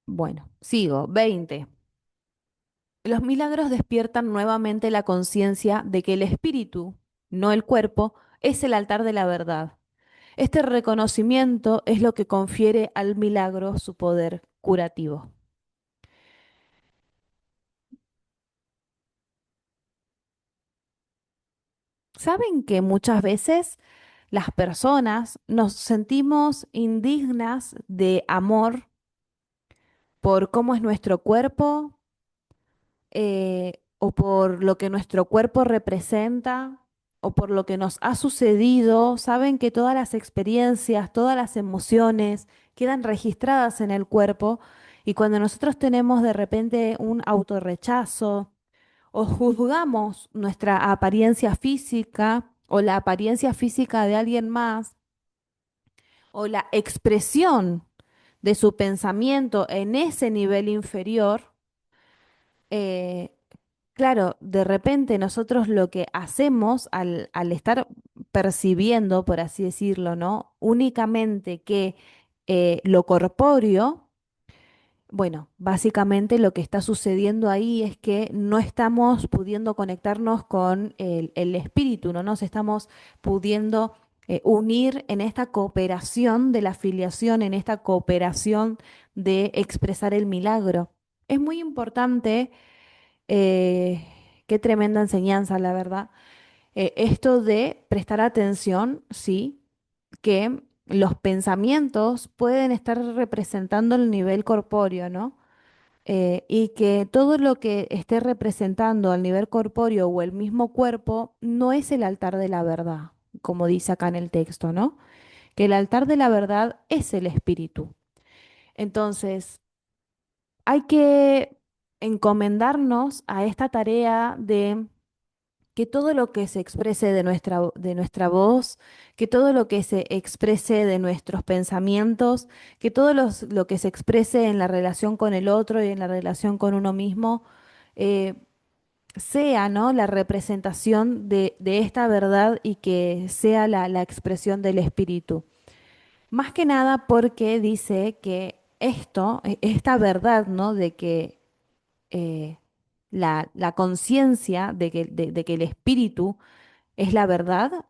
Bueno, sigo. 20. Los milagros despiertan nuevamente la conciencia de que el espíritu, no el cuerpo, es el altar de la verdad. Este reconocimiento es lo que confiere al milagro su poder curativo. ¿Saben que muchas veces las personas nos sentimos indignas de amor por cómo es nuestro cuerpo, o por lo que nuestro cuerpo representa o por lo que nos ha sucedido? Saben que todas las experiencias, todas las emociones quedan registradas en el cuerpo, y cuando nosotros tenemos de repente un autorrechazo o juzgamos nuestra apariencia física o la apariencia física de alguien más o la expresión de su pensamiento en ese nivel inferior, eh, claro, de repente nosotros lo que hacemos al estar percibiendo, por así decirlo, ¿no? Únicamente que lo corpóreo, bueno, básicamente lo que está sucediendo ahí es que no estamos pudiendo conectarnos con el espíritu, no nos estamos pudiendo unir en esta cooperación de la filiación, en esta cooperación de expresar el milagro. Es muy importante, eh, qué tremenda enseñanza, la verdad. Esto de prestar atención, sí, que los pensamientos pueden estar representando el nivel corpóreo, ¿no? Y que todo lo que esté representando al nivel corpóreo o el mismo cuerpo no es el altar de la verdad, como dice acá en el texto, ¿no? Que el altar de la verdad es el espíritu. Entonces, hay que encomendarnos a esta tarea de que todo lo que se exprese de nuestra voz, que todo lo que se exprese de nuestros pensamientos, que lo que se exprese en la relación con el otro y en la relación con uno mismo, eh, sea, ¿no?, la representación de esta verdad y que sea la expresión del espíritu. Más que nada porque dice que esta verdad, ¿no?, de que eh, la conciencia de que el espíritu es la verdad,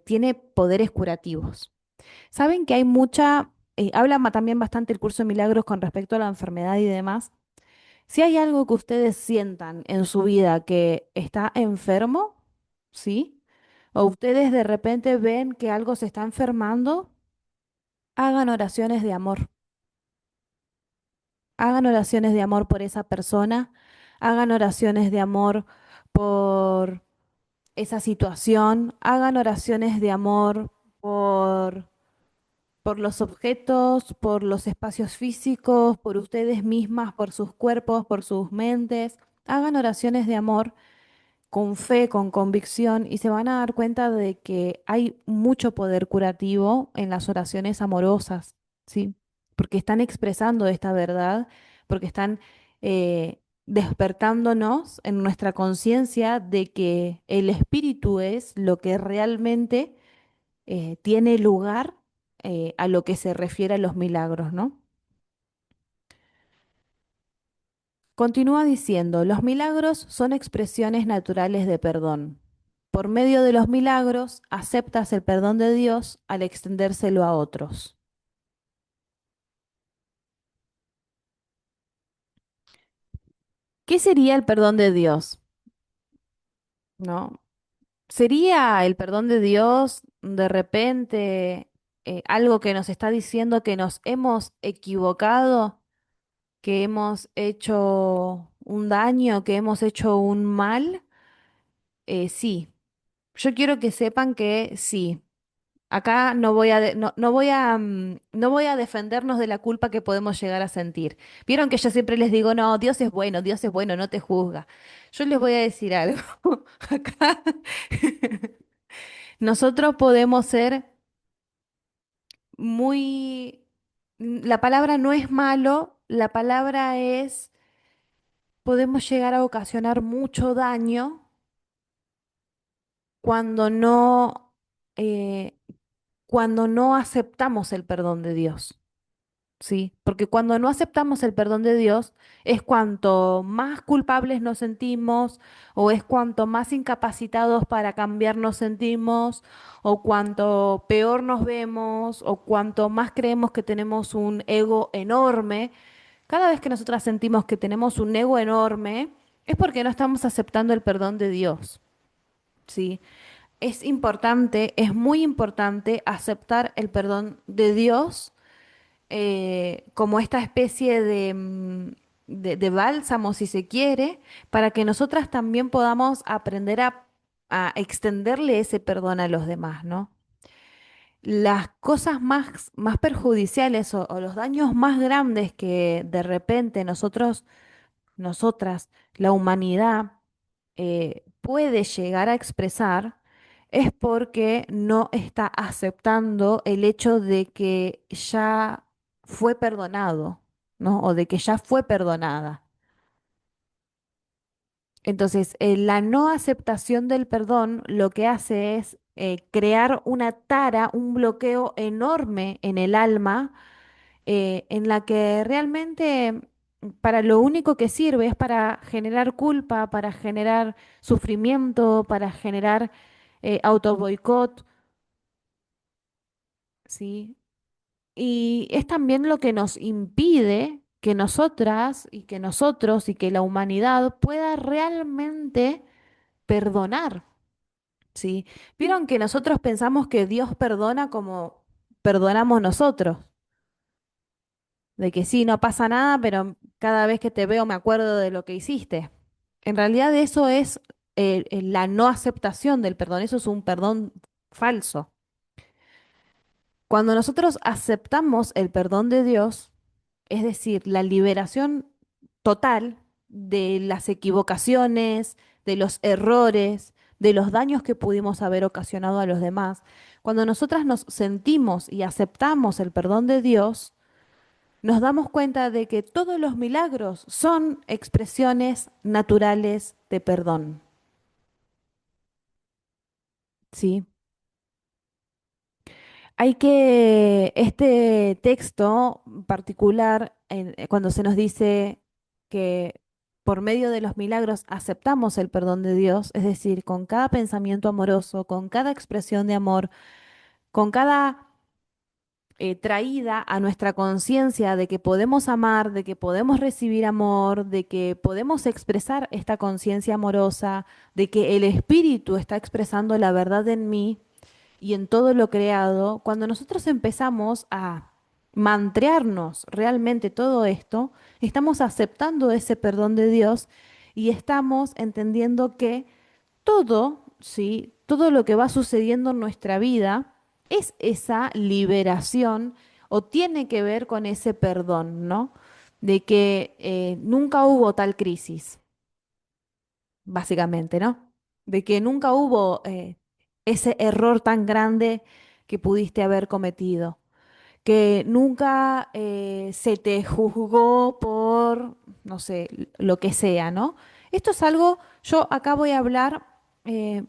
tiene poderes curativos. Saben que hay habla también bastante el curso de milagros con respecto a la enfermedad y demás. Si hay algo que ustedes sientan en su vida que está enfermo, ¿sí? O ustedes de repente ven que algo se está enfermando, hagan oraciones de amor. Hagan oraciones de amor por esa persona, hagan oraciones de amor por esa situación, hagan oraciones de amor por los objetos, por los espacios físicos, por ustedes mismas, por sus cuerpos, por sus mentes. Hagan oraciones de amor con fe, con convicción, y se van a dar cuenta de que hay mucho poder curativo en las oraciones amorosas, ¿sí? Porque están expresando esta verdad, porque están despertándonos en nuestra conciencia de que el espíritu es lo que realmente tiene lugar, a lo que se refiere a los milagros, ¿no? Continúa diciendo, los milagros son expresiones naturales de perdón. Por medio de los milagros, aceptas el perdón de Dios al extendérselo a otros. ¿Qué sería el perdón de Dios? ¿No? ¿Sería el perdón de Dios de repente? algo que nos está diciendo que nos hemos equivocado, que hemos hecho un daño, que hemos hecho un mal, sí. Yo quiero que sepan que sí. Acá no voy a defendernos de la culpa que podemos llegar a sentir. Vieron que yo siempre les digo, no, Dios es bueno, no te juzga. Yo les voy a decir algo. Acá nosotros podemos ser muy... La palabra no es malo, la palabra es, podemos llegar a ocasionar mucho daño cuando eh, cuando no aceptamos el perdón de Dios. Sí, porque cuando no aceptamos el perdón de Dios es cuanto más culpables nos sentimos o es cuanto más incapacitados para cambiar nos sentimos o cuanto peor nos vemos o cuanto más creemos que tenemos un ego enorme. Cada vez que nosotras sentimos que tenemos un ego enorme es porque no estamos aceptando el perdón de Dios. Sí, es importante, es muy importante aceptar el perdón de Dios como esta especie de, de bálsamo, si se quiere, para que nosotras también podamos aprender a extenderle ese perdón a los demás, ¿no? Las cosas más perjudiciales o los daños más grandes que de repente nosotras, la humanidad, puede llegar a expresar es porque no está aceptando el hecho de que ya fue perdonado, ¿no? O de que ya fue perdonada. Entonces, la no aceptación del perdón lo que hace es crear una tara, un bloqueo enorme en el alma en la que realmente para lo único que sirve es para generar culpa, para generar sufrimiento, para generar autoboicot, ¿sí? Y es también lo que nos impide que nosotras y que nosotros y que la humanidad pueda realmente perdonar, ¿sí? Vieron que nosotros pensamos que Dios perdona como perdonamos nosotros. De que sí, no pasa nada, pero cada vez que te veo me acuerdo de lo que hiciste. En realidad eso es la no aceptación del perdón, eso es un perdón falso. Cuando nosotros aceptamos el perdón de Dios, es decir, la liberación total de las equivocaciones, de los errores, de los daños que pudimos haber ocasionado a los demás, cuando nosotras nos sentimos y aceptamos el perdón de Dios, nos damos cuenta de que todos los milagros son expresiones naturales de perdón. ¿Sí? Hay que, este texto particular, cuando se nos dice que por medio de los milagros aceptamos el perdón de Dios, es decir, con cada pensamiento amoroso, con cada expresión de amor, con cada traída a nuestra conciencia de que podemos amar, de que podemos recibir amor, de que podemos expresar esta conciencia amorosa, de que el Espíritu está expresando la verdad en mí y en todo lo creado, cuando nosotros empezamos a mantrearnos realmente todo esto, estamos aceptando ese perdón de Dios y estamos entendiendo que todo, ¿sí? Todo lo que va sucediendo en nuestra vida es esa liberación o tiene que ver con ese perdón, ¿no? De que nunca hubo tal crisis, básicamente, ¿no? De que nunca hubo ese error tan grande que pudiste haber cometido, que nunca se te juzgó por, no sé, lo que sea, ¿no? Esto es algo, yo acá voy a hablar eh,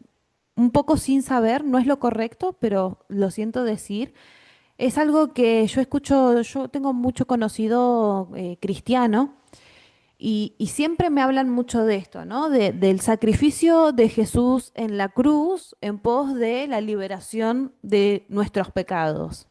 un poco sin saber, no es lo correcto, pero lo siento decir. Es algo que yo escucho, yo tengo mucho conocido cristiano y siempre me hablan mucho de esto, ¿no? Del sacrificio de Jesús en la cruz en pos de la liberación de nuestros pecados.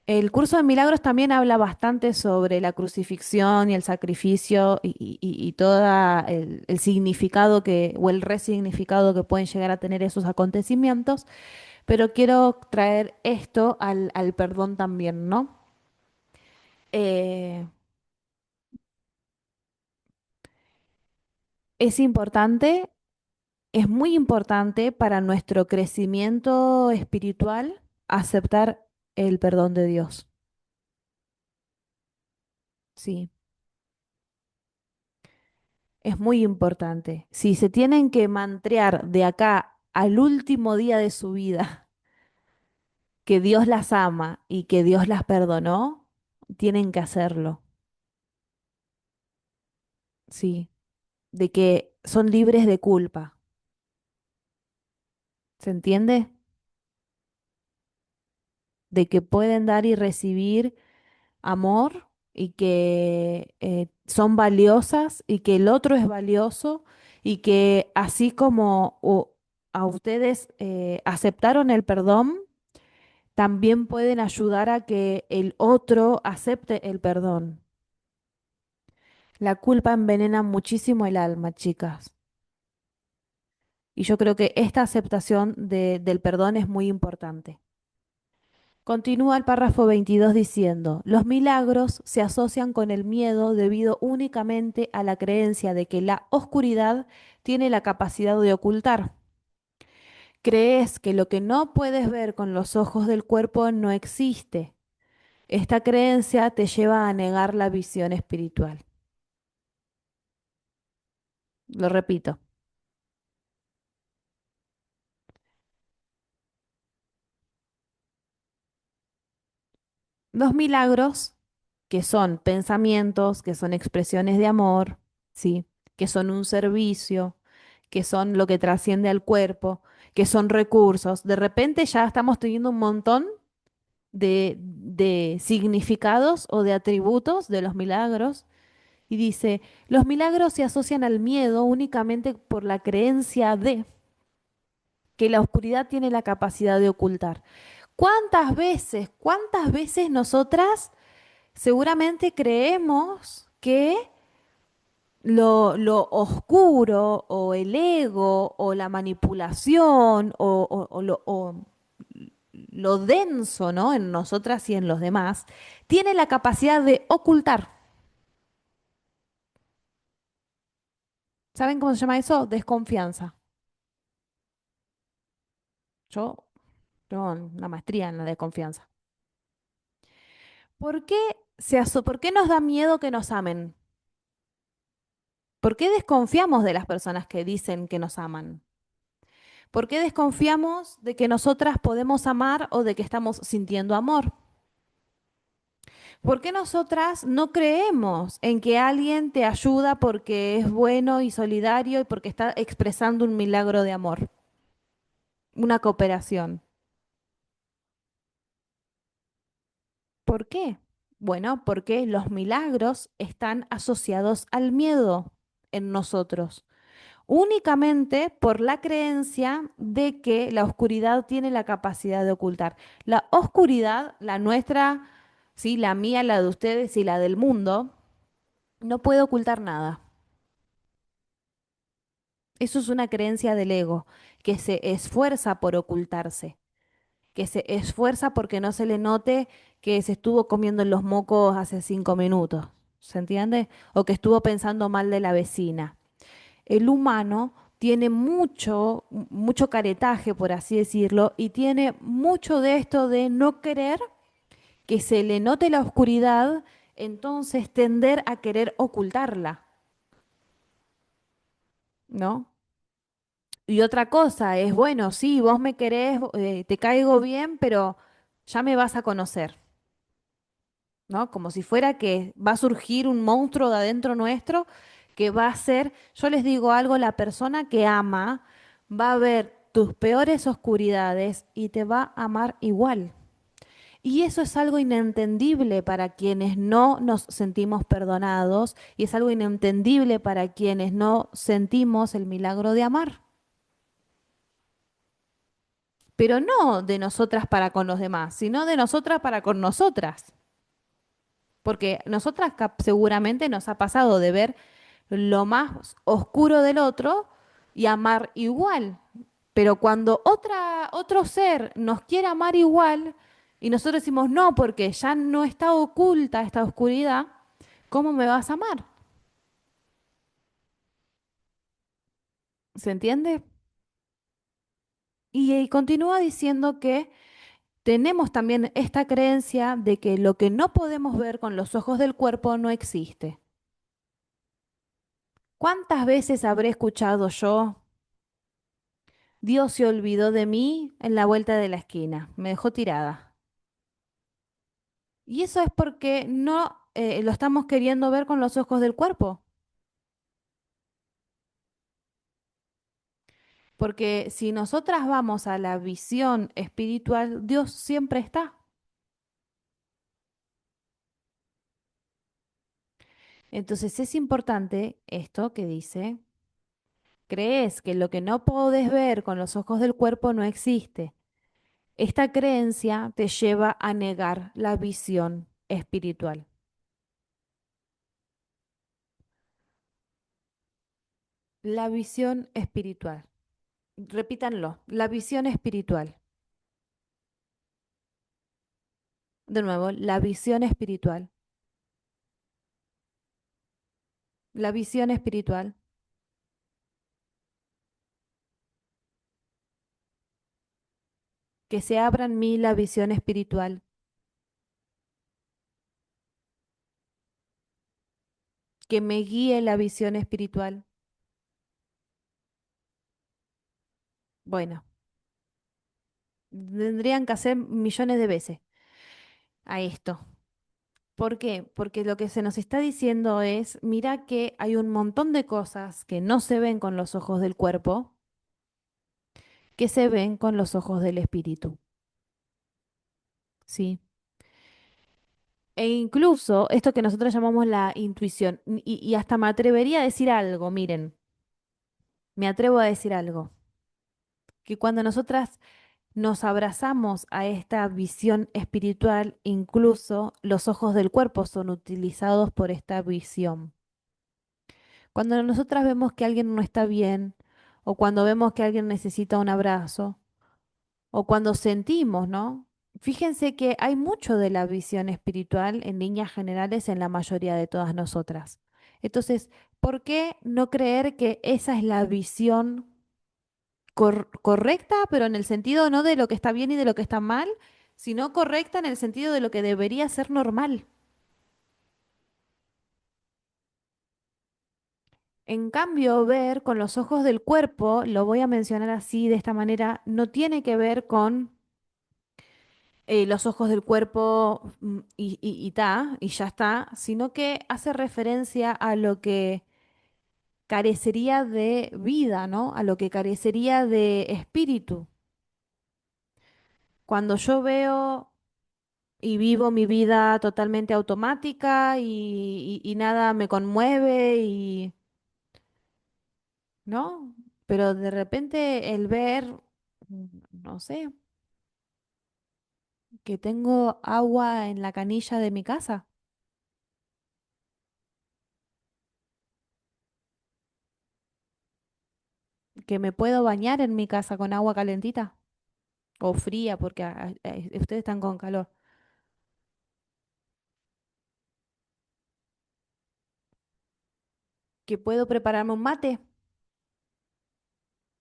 El curso de milagros también habla bastante sobre la crucifixión y el sacrificio y todo el significado que, o el resignificado que pueden llegar a tener esos acontecimientos. Pero quiero traer esto al perdón también, ¿no? Eh, es importante, es muy importante para nuestro crecimiento espiritual aceptar el perdón de Dios. Sí, es muy importante. Si se tienen que mantrear de acá al último día de su vida, que Dios las ama y que Dios las perdonó, tienen que hacerlo. Sí, de que son libres de culpa. ¿Se entiende? De que pueden dar y recibir amor y que son valiosas y que el otro es valioso y que así como a ustedes aceptaron el perdón, también pueden ayudar a que el otro acepte el perdón. La culpa envenena muchísimo el alma, chicas. Y yo creo que esta aceptación del perdón es muy importante. Continúa el párrafo 22 diciendo, los milagros se asocian con el miedo debido únicamente a la creencia de que la oscuridad tiene la capacidad de ocultar. Crees que lo que no puedes ver con los ojos del cuerpo no existe. Esta creencia te lleva a negar la visión espiritual. Lo repito. Los milagros, que son pensamientos, que son expresiones de amor, ¿sí? Que son un servicio, que son lo que trasciende al cuerpo, que son recursos. De repente ya estamos teniendo un montón de significados o de atributos de los milagros. Y dice, los milagros se asocian al miedo únicamente por la creencia de que la oscuridad tiene la capacidad de ocultar. cuántas veces nosotras seguramente creemos que lo oscuro o el ego o la manipulación o lo denso, ¿no? En nosotras y en los demás, tiene la capacidad de ocultar. ¿Saben cómo se llama eso? Desconfianza. Yo tengo una maestría en la desconfianza. ¿Por qué nos da miedo que nos amen? ¿Por qué desconfiamos de las personas que dicen que nos aman? ¿Por qué desconfiamos de que nosotras podemos amar o de que estamos sintiendo amor? ¿Por qué nosotras no creemos en que alguien te ayuda porque es bueno y solidario y porque está expresando un milagro de amor, una cooperación? ¿Por qué? Bueno, porque los milagros están asociados al miedo en nosotros, únicamente por la creencia de que la oscuridad tiene la capacidad de ocultar. La oscuridad, la nuestra, sí, la mía, la de ustedes y la del mundo, no puede ocultar nada. Eso es una creencia del ego, que se esfuerza por ocultarse, que se esfuerza porque no se le note que se estuvo comiendo los mocos hace 5 minutos. ¿Se entiende? O que estuvo pensando mal de la vecina. El humano tiene mucho caretaje, por así decirlo, y tiene mucho de esto de no querer que se le note la oscuridad, entonces tender a querer ocultarla, ¿no? Y otra cosa es, bueno, sí, vos me querés, te caigo bien, pero ya me vas a conocer, ¿no? Como si fuera que va a surgir un monstruo de adentro nuestro que va a ser, yo les digo algo, la persona que ama va a ver tus peores oscuridades y te va a amar igual. Y eso es algo inentendible para quienes no nos sentimos perdonados y es algo inentendible para quienes no sentimos el milagro de amar. Pero no de nosotras para con los demás, sino de nosotras para con nosotras. Porque nosotras seguramente nos ha pasado de ver lo más oscuro del otro y amar igual. Pero cuando otro ser nos quiere amar igual y nosotros decimos no, porque ya no está oculta esta oscuridad, ¿cómo me vas a amar? ¿Se entiende? Y continúa diciendo que tenemos también esta creencia de que lo que no podemos ver con los ojos del cuerpo no existe. ¿Cuántas veces habré escuchado yo, Dios se olvidó de mí en la vuelta de la esquina, me dejó tirada? Y eso es porque no lo estamos queriendo ver con los ojos del cuerpo. Porque si nosotras vamos a la visión espiritual, Dios siempre está. Entonces es importante esto que dice, crees que lo que no podés ver con los ojos del cuerpo no existe. Esta creencia te lleva a negar la visión espiritual. La visión espiritual. Repítanlo, la visión espiritual. De nuevo, la visión espiritual. La visión espiritual. Que se abra en mí la visión espiritual. Que me guíe la visión espiritual. Bueno, tendrían que hacer millones de veces a esto. ¿Por qué? Porque lo que se nos está diciendo es, mira que hay un montón de cosas que no se ven con los ojos del cuerpo, que se ven con los ojos del espíritu, ¿sí? E incluso esto que nosotros llamamos la intuición, y hasta me atrevería a decir algo, miren, me atrevo a decir algo, que cuando nosotras nos abrazamos a esta visión espiritual, incluso los ojos del cuerpo son utilizados por esta visión. Cuando nosotras vemos que alguien no está bien, o cuando vemos que alguien necesita un abrazo, o cuando sentimos, ¿no? Fíjense que hay mucho de la visión espiritual en líneas generales en la mayoría de todas nosotras. Entonces, ¿por qué no creer que esa es la visión correcta, pero en el sentido no de lo que está bien y de lo que está mal, sino correcta en el sentido de lo que debería ser normal? En cambio, ver con los ojos del cuerpo, lo voy a mencionar así, de esta manera, no tiene que ver con los ojos del cuerpo y ya está, sino que hace referencia a lo que carecería de vida, ¿no? A lo que carecería de espíritu. Cuando yo veo y vivo mi vida totalmente automática y nada me conmueve y, ¿no? Pero de repente el ver, no sé, que tengo agua en la canilla de mi casa, que me puedo bañar en mi casa con agua calentita o fría porque ustedes están con calor, que puedo prepararme un mate,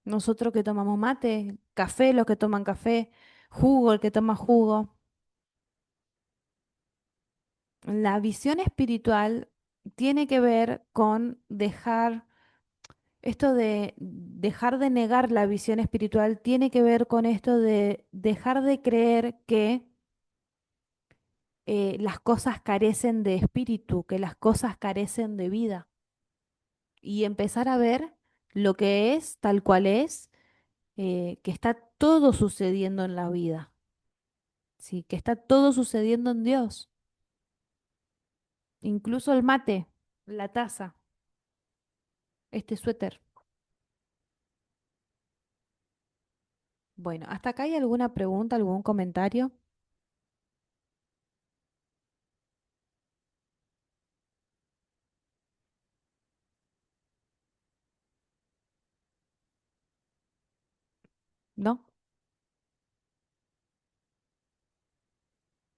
nosotros que tomamos mate, café los que toman café, jugo el que toma jugo. La visión espiritual tiene que ver con dejar, esto de dejar de negar la visión espiritual, tiene que ver con esto de dejar de creer que las cosas carecen de espíritu, que las cosas carecen de vida y empezar a ver lo que es tal cual es, que está todo sucediendo en la vida, ¿sí? Que está todo sucediendo en Dios, incluso el mate, la taza, este suéter. Bueno, ¿hasta acá hay alguna pregunta, algún comentario? ¿no?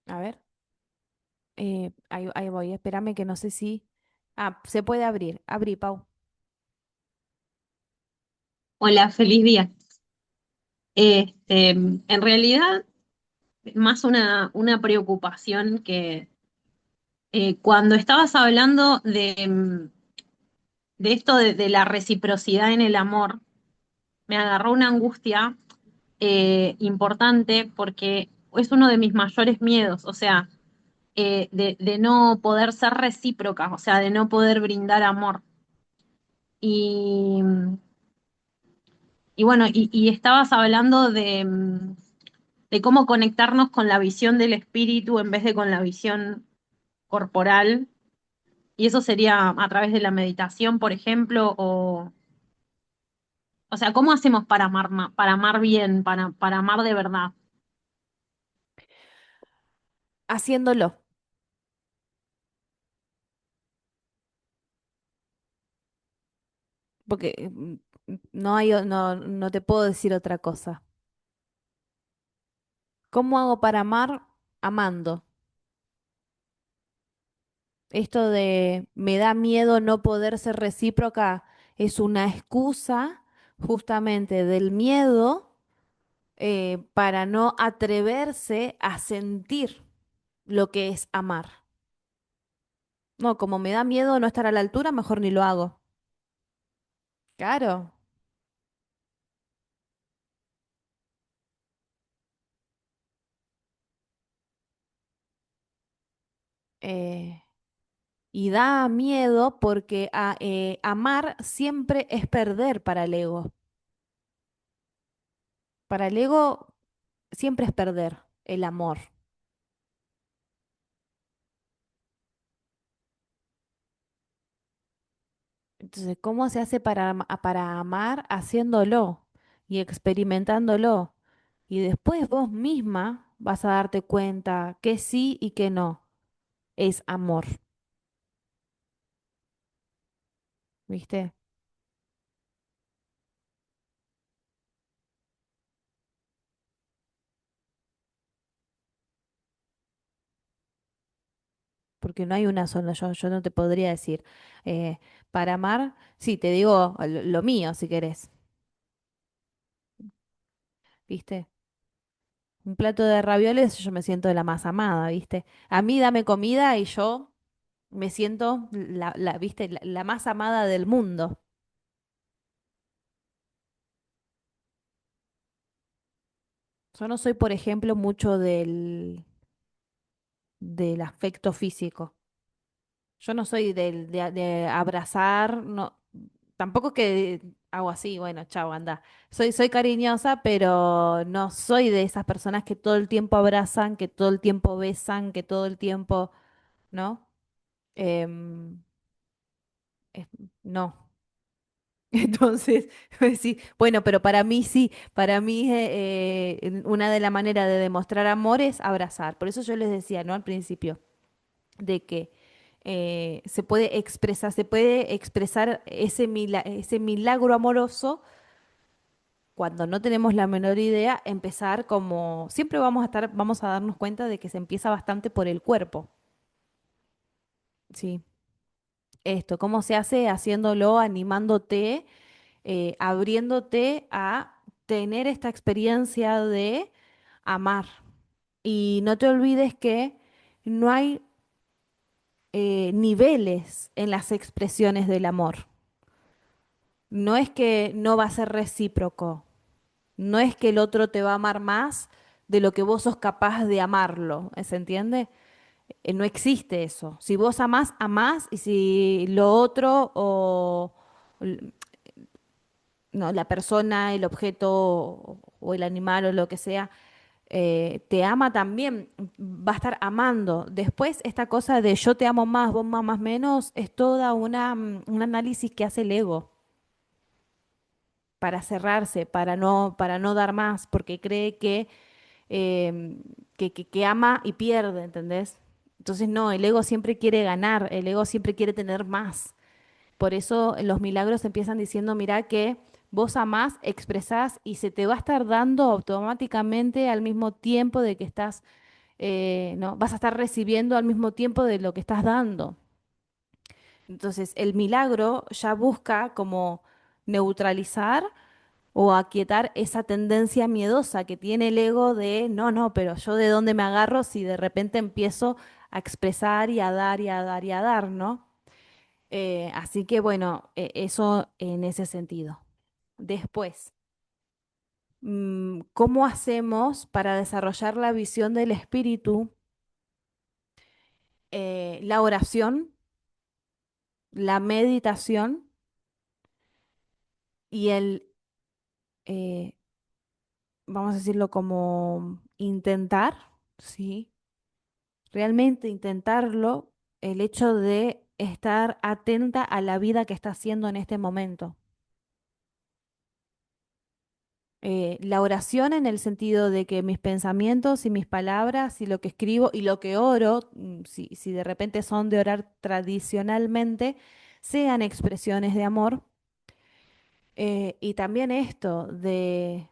A ver, ahí voy, espérame que no sé si... Ah, se puede abrir. Abrí, Pau. Hola, feliz día. En realidad, más una preocupación que cuando estabas hablando de esto de la reciprocidad en el amor, me agarró una angustia importante porque es uno de mis mayores miedos, o sea, de no poder ser recíproca, o sea, de no poder brindar amor. Y, y bueno, y estabas hablando de cómo conectarnos con la visión del espíritu en vez de con la visión corporal. Y eso sería a través de la meditación, por ejemplo, o sea, ¿cómo hacemos para amar, para amar bien, para amar de verdad? Haciéndolo, porque no hay, no te puedo decir otra cosa. ¿Cómo hago para amar? Amando. Esto de me da miedo no poder ser recíproca es una excusa justamente del miedo para no atreverse a sentir lo que es amar. No, como me da miedo no estar a la altura, mejor ni lo hago. Claro. eh, y da miedo porque amar siempre es perder para el ego. Para el ego siempre es perder el amor. Entonces, ¿cómo se hace para amar? Haciéndolo y experimentándolo. Y después vos misma vas a darte cuenta que sí y que no es amor, ¿viste? Porque no hay una sola, yo no te podría decir. eh, para amar, sí, te digo lo mío si querés, ¿viste? Un plato de ravioles, yo me siento la más amada, ¿viste? A mí dame comida y yo me siento ¿viste? La más amada del mundo. Yo no soy, por ejemplo, mucho del afecto físico. Yo no soy de abrazar, no, tampoco que hago así, bueno, chao, anda. Soy cariñosa, pero no soy de esas personas que todo el tiempo abrazan, que todo el tiempo besan, que todo el tiempo, ¿no? Em, es- no. Entonces, sí, bueno, pero para mí sí, para mí una de las maneras de demostrar amor es abrazar. Por eso yo les decía, ¿no? Al principio, de que se puede expresar ese milagro amoroso cuando no tenemos la menor idea, empezar como, siempre vamos a darnos cuenta de que se empieza bastante por el cuerpo, ¿sí? Esto, ¿cómo se hace? Haciéndolo, animándote, abriéndote a tener esta experiencia de amar. Y no te olvides que no hay niveles en las expresiones del amor. No es que no va a ser recíproco, no es que el otro te va a amar más de lo que vos sos capaz de amarlo, ¿se entiende? No existe eso. Si vos amás, amás, y si lo otro l- no, la persona, el objeto o el animal o lo que sea, te ama también, va a estar amando. Después, esta cosa de yo te amo más, vos me amas menos, es toda un análisis que hace el ego para cerrarse, para no dar más, porque cree que ama y pierde, ¿entendés? Entonces, no, el ego siempre quiere ganar, el ego siempre quiere tener más. Por eso los milagros empiezan diciendo, mira que vos amás, expresás y se te va a estar dando automáticamente al mismo tiempo de que estás, no, vas a estar recibiendo al mismo tiempo de lo que estás dando. Entonces, el milagro ya busca como neutralizar o aquietar esa tendencia miedosa que tiene el ego de, no, no, pero yo de dónde me agarro si de repente empiezo a expresar y a dar y a dar y a dar, ¿no? Así que bueno, eso en ese sentido. Después, ¿cómo hacemos para desarrollar la visión del espíritu? La oración, la meditación y eh, vamos a decirlo como intentar, ¿sí? Realmente intentarlo, el hecho de estar atenta a la vida que está haciendo en este momento. La oración en el sentido de que mis pensamientos y mis palabras y lo que escribo y lo que oro, si de repente son de orar tradicionalmente, sean expresiones de amor. Y también esto de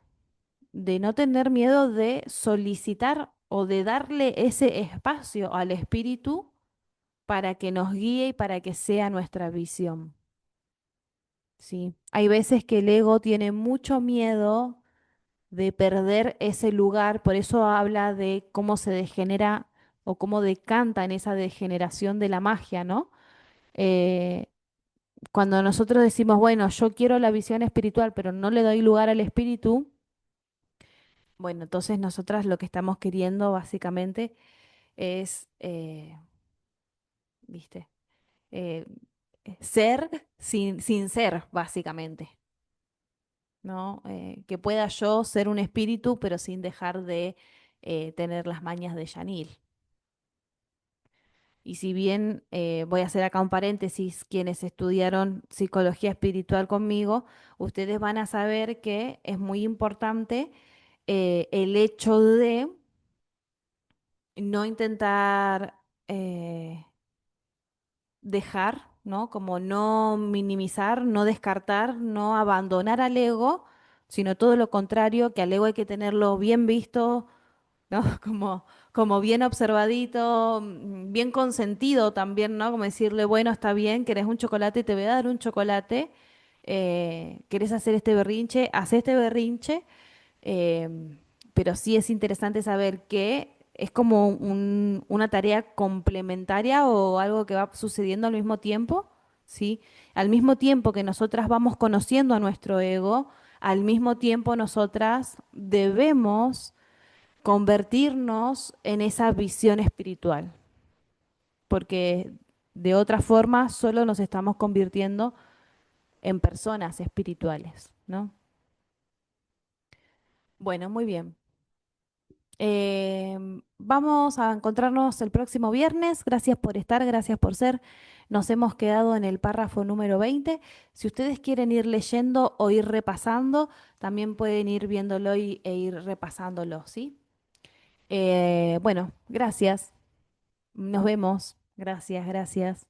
no tener miedo de solicitar o de darle ese espacio al espíritu para que nos guíe y para que sea nuestra visión. ¿Sí? Hay veces que el ego tiene mucho miedo de perder ese lugar, por eso habla de cómo se degenera o cómo decanta en esa degeneración de la magia, ¿no? Eh, Cuando nosotros decimos, bueno, yo quiero la visión espiritual, pero no le doy lugar al espíritu, bueno, entonces nosotras lo que estamos queriendo básicamente es, ¿viste? Eh, ser sin ser, básicamente. ¿No? Que pueda yo ser un espíritu, pero sin dejar de tener las mañas de Yanil. Y si bien voy a hacer acá un paréntesis, quienes estudiaron psicología espiritual conmigo, ustedes van a saber que es muy importante el hecho de no intentar dejar, ¿no? Como no minimizar, no descartar, no abandonar al ego, sino todo lo contrario, que al ego hay que tenerlo bien visto, ¿no? Como bien observadito, bien consentido también, ¿no? Como decirle, bueno, está bien, querés un chocolate, te voy a dar un chocolate, querés hacer este berrinche, haz este berrinche, pero sí es interesante saber que es como una tarea complementaria o algo que va sucediendo al mismo tiempo, ¿sí? Al mismo tiempo que nosotras vamos conociendo a nuestro ego, al mismo tiempo nosotras debemos convertirnos en esa visión espiritual, porque de otra forma solo nos estamos convirtiendo en personas espirituales, ¿no? Bueno, muy bien. Vamos a encontrarnos el próximo viernes. Gracias por estar, gracias por ser. Nos hemos quedado en el párrafo número 20. Si ustedes quieren ir leyendo o ir repasando, también pueden ir viéndolo e ir repasándolo, ¿sí? Bueno, gracias. Nos vemos. Gracias, gracias.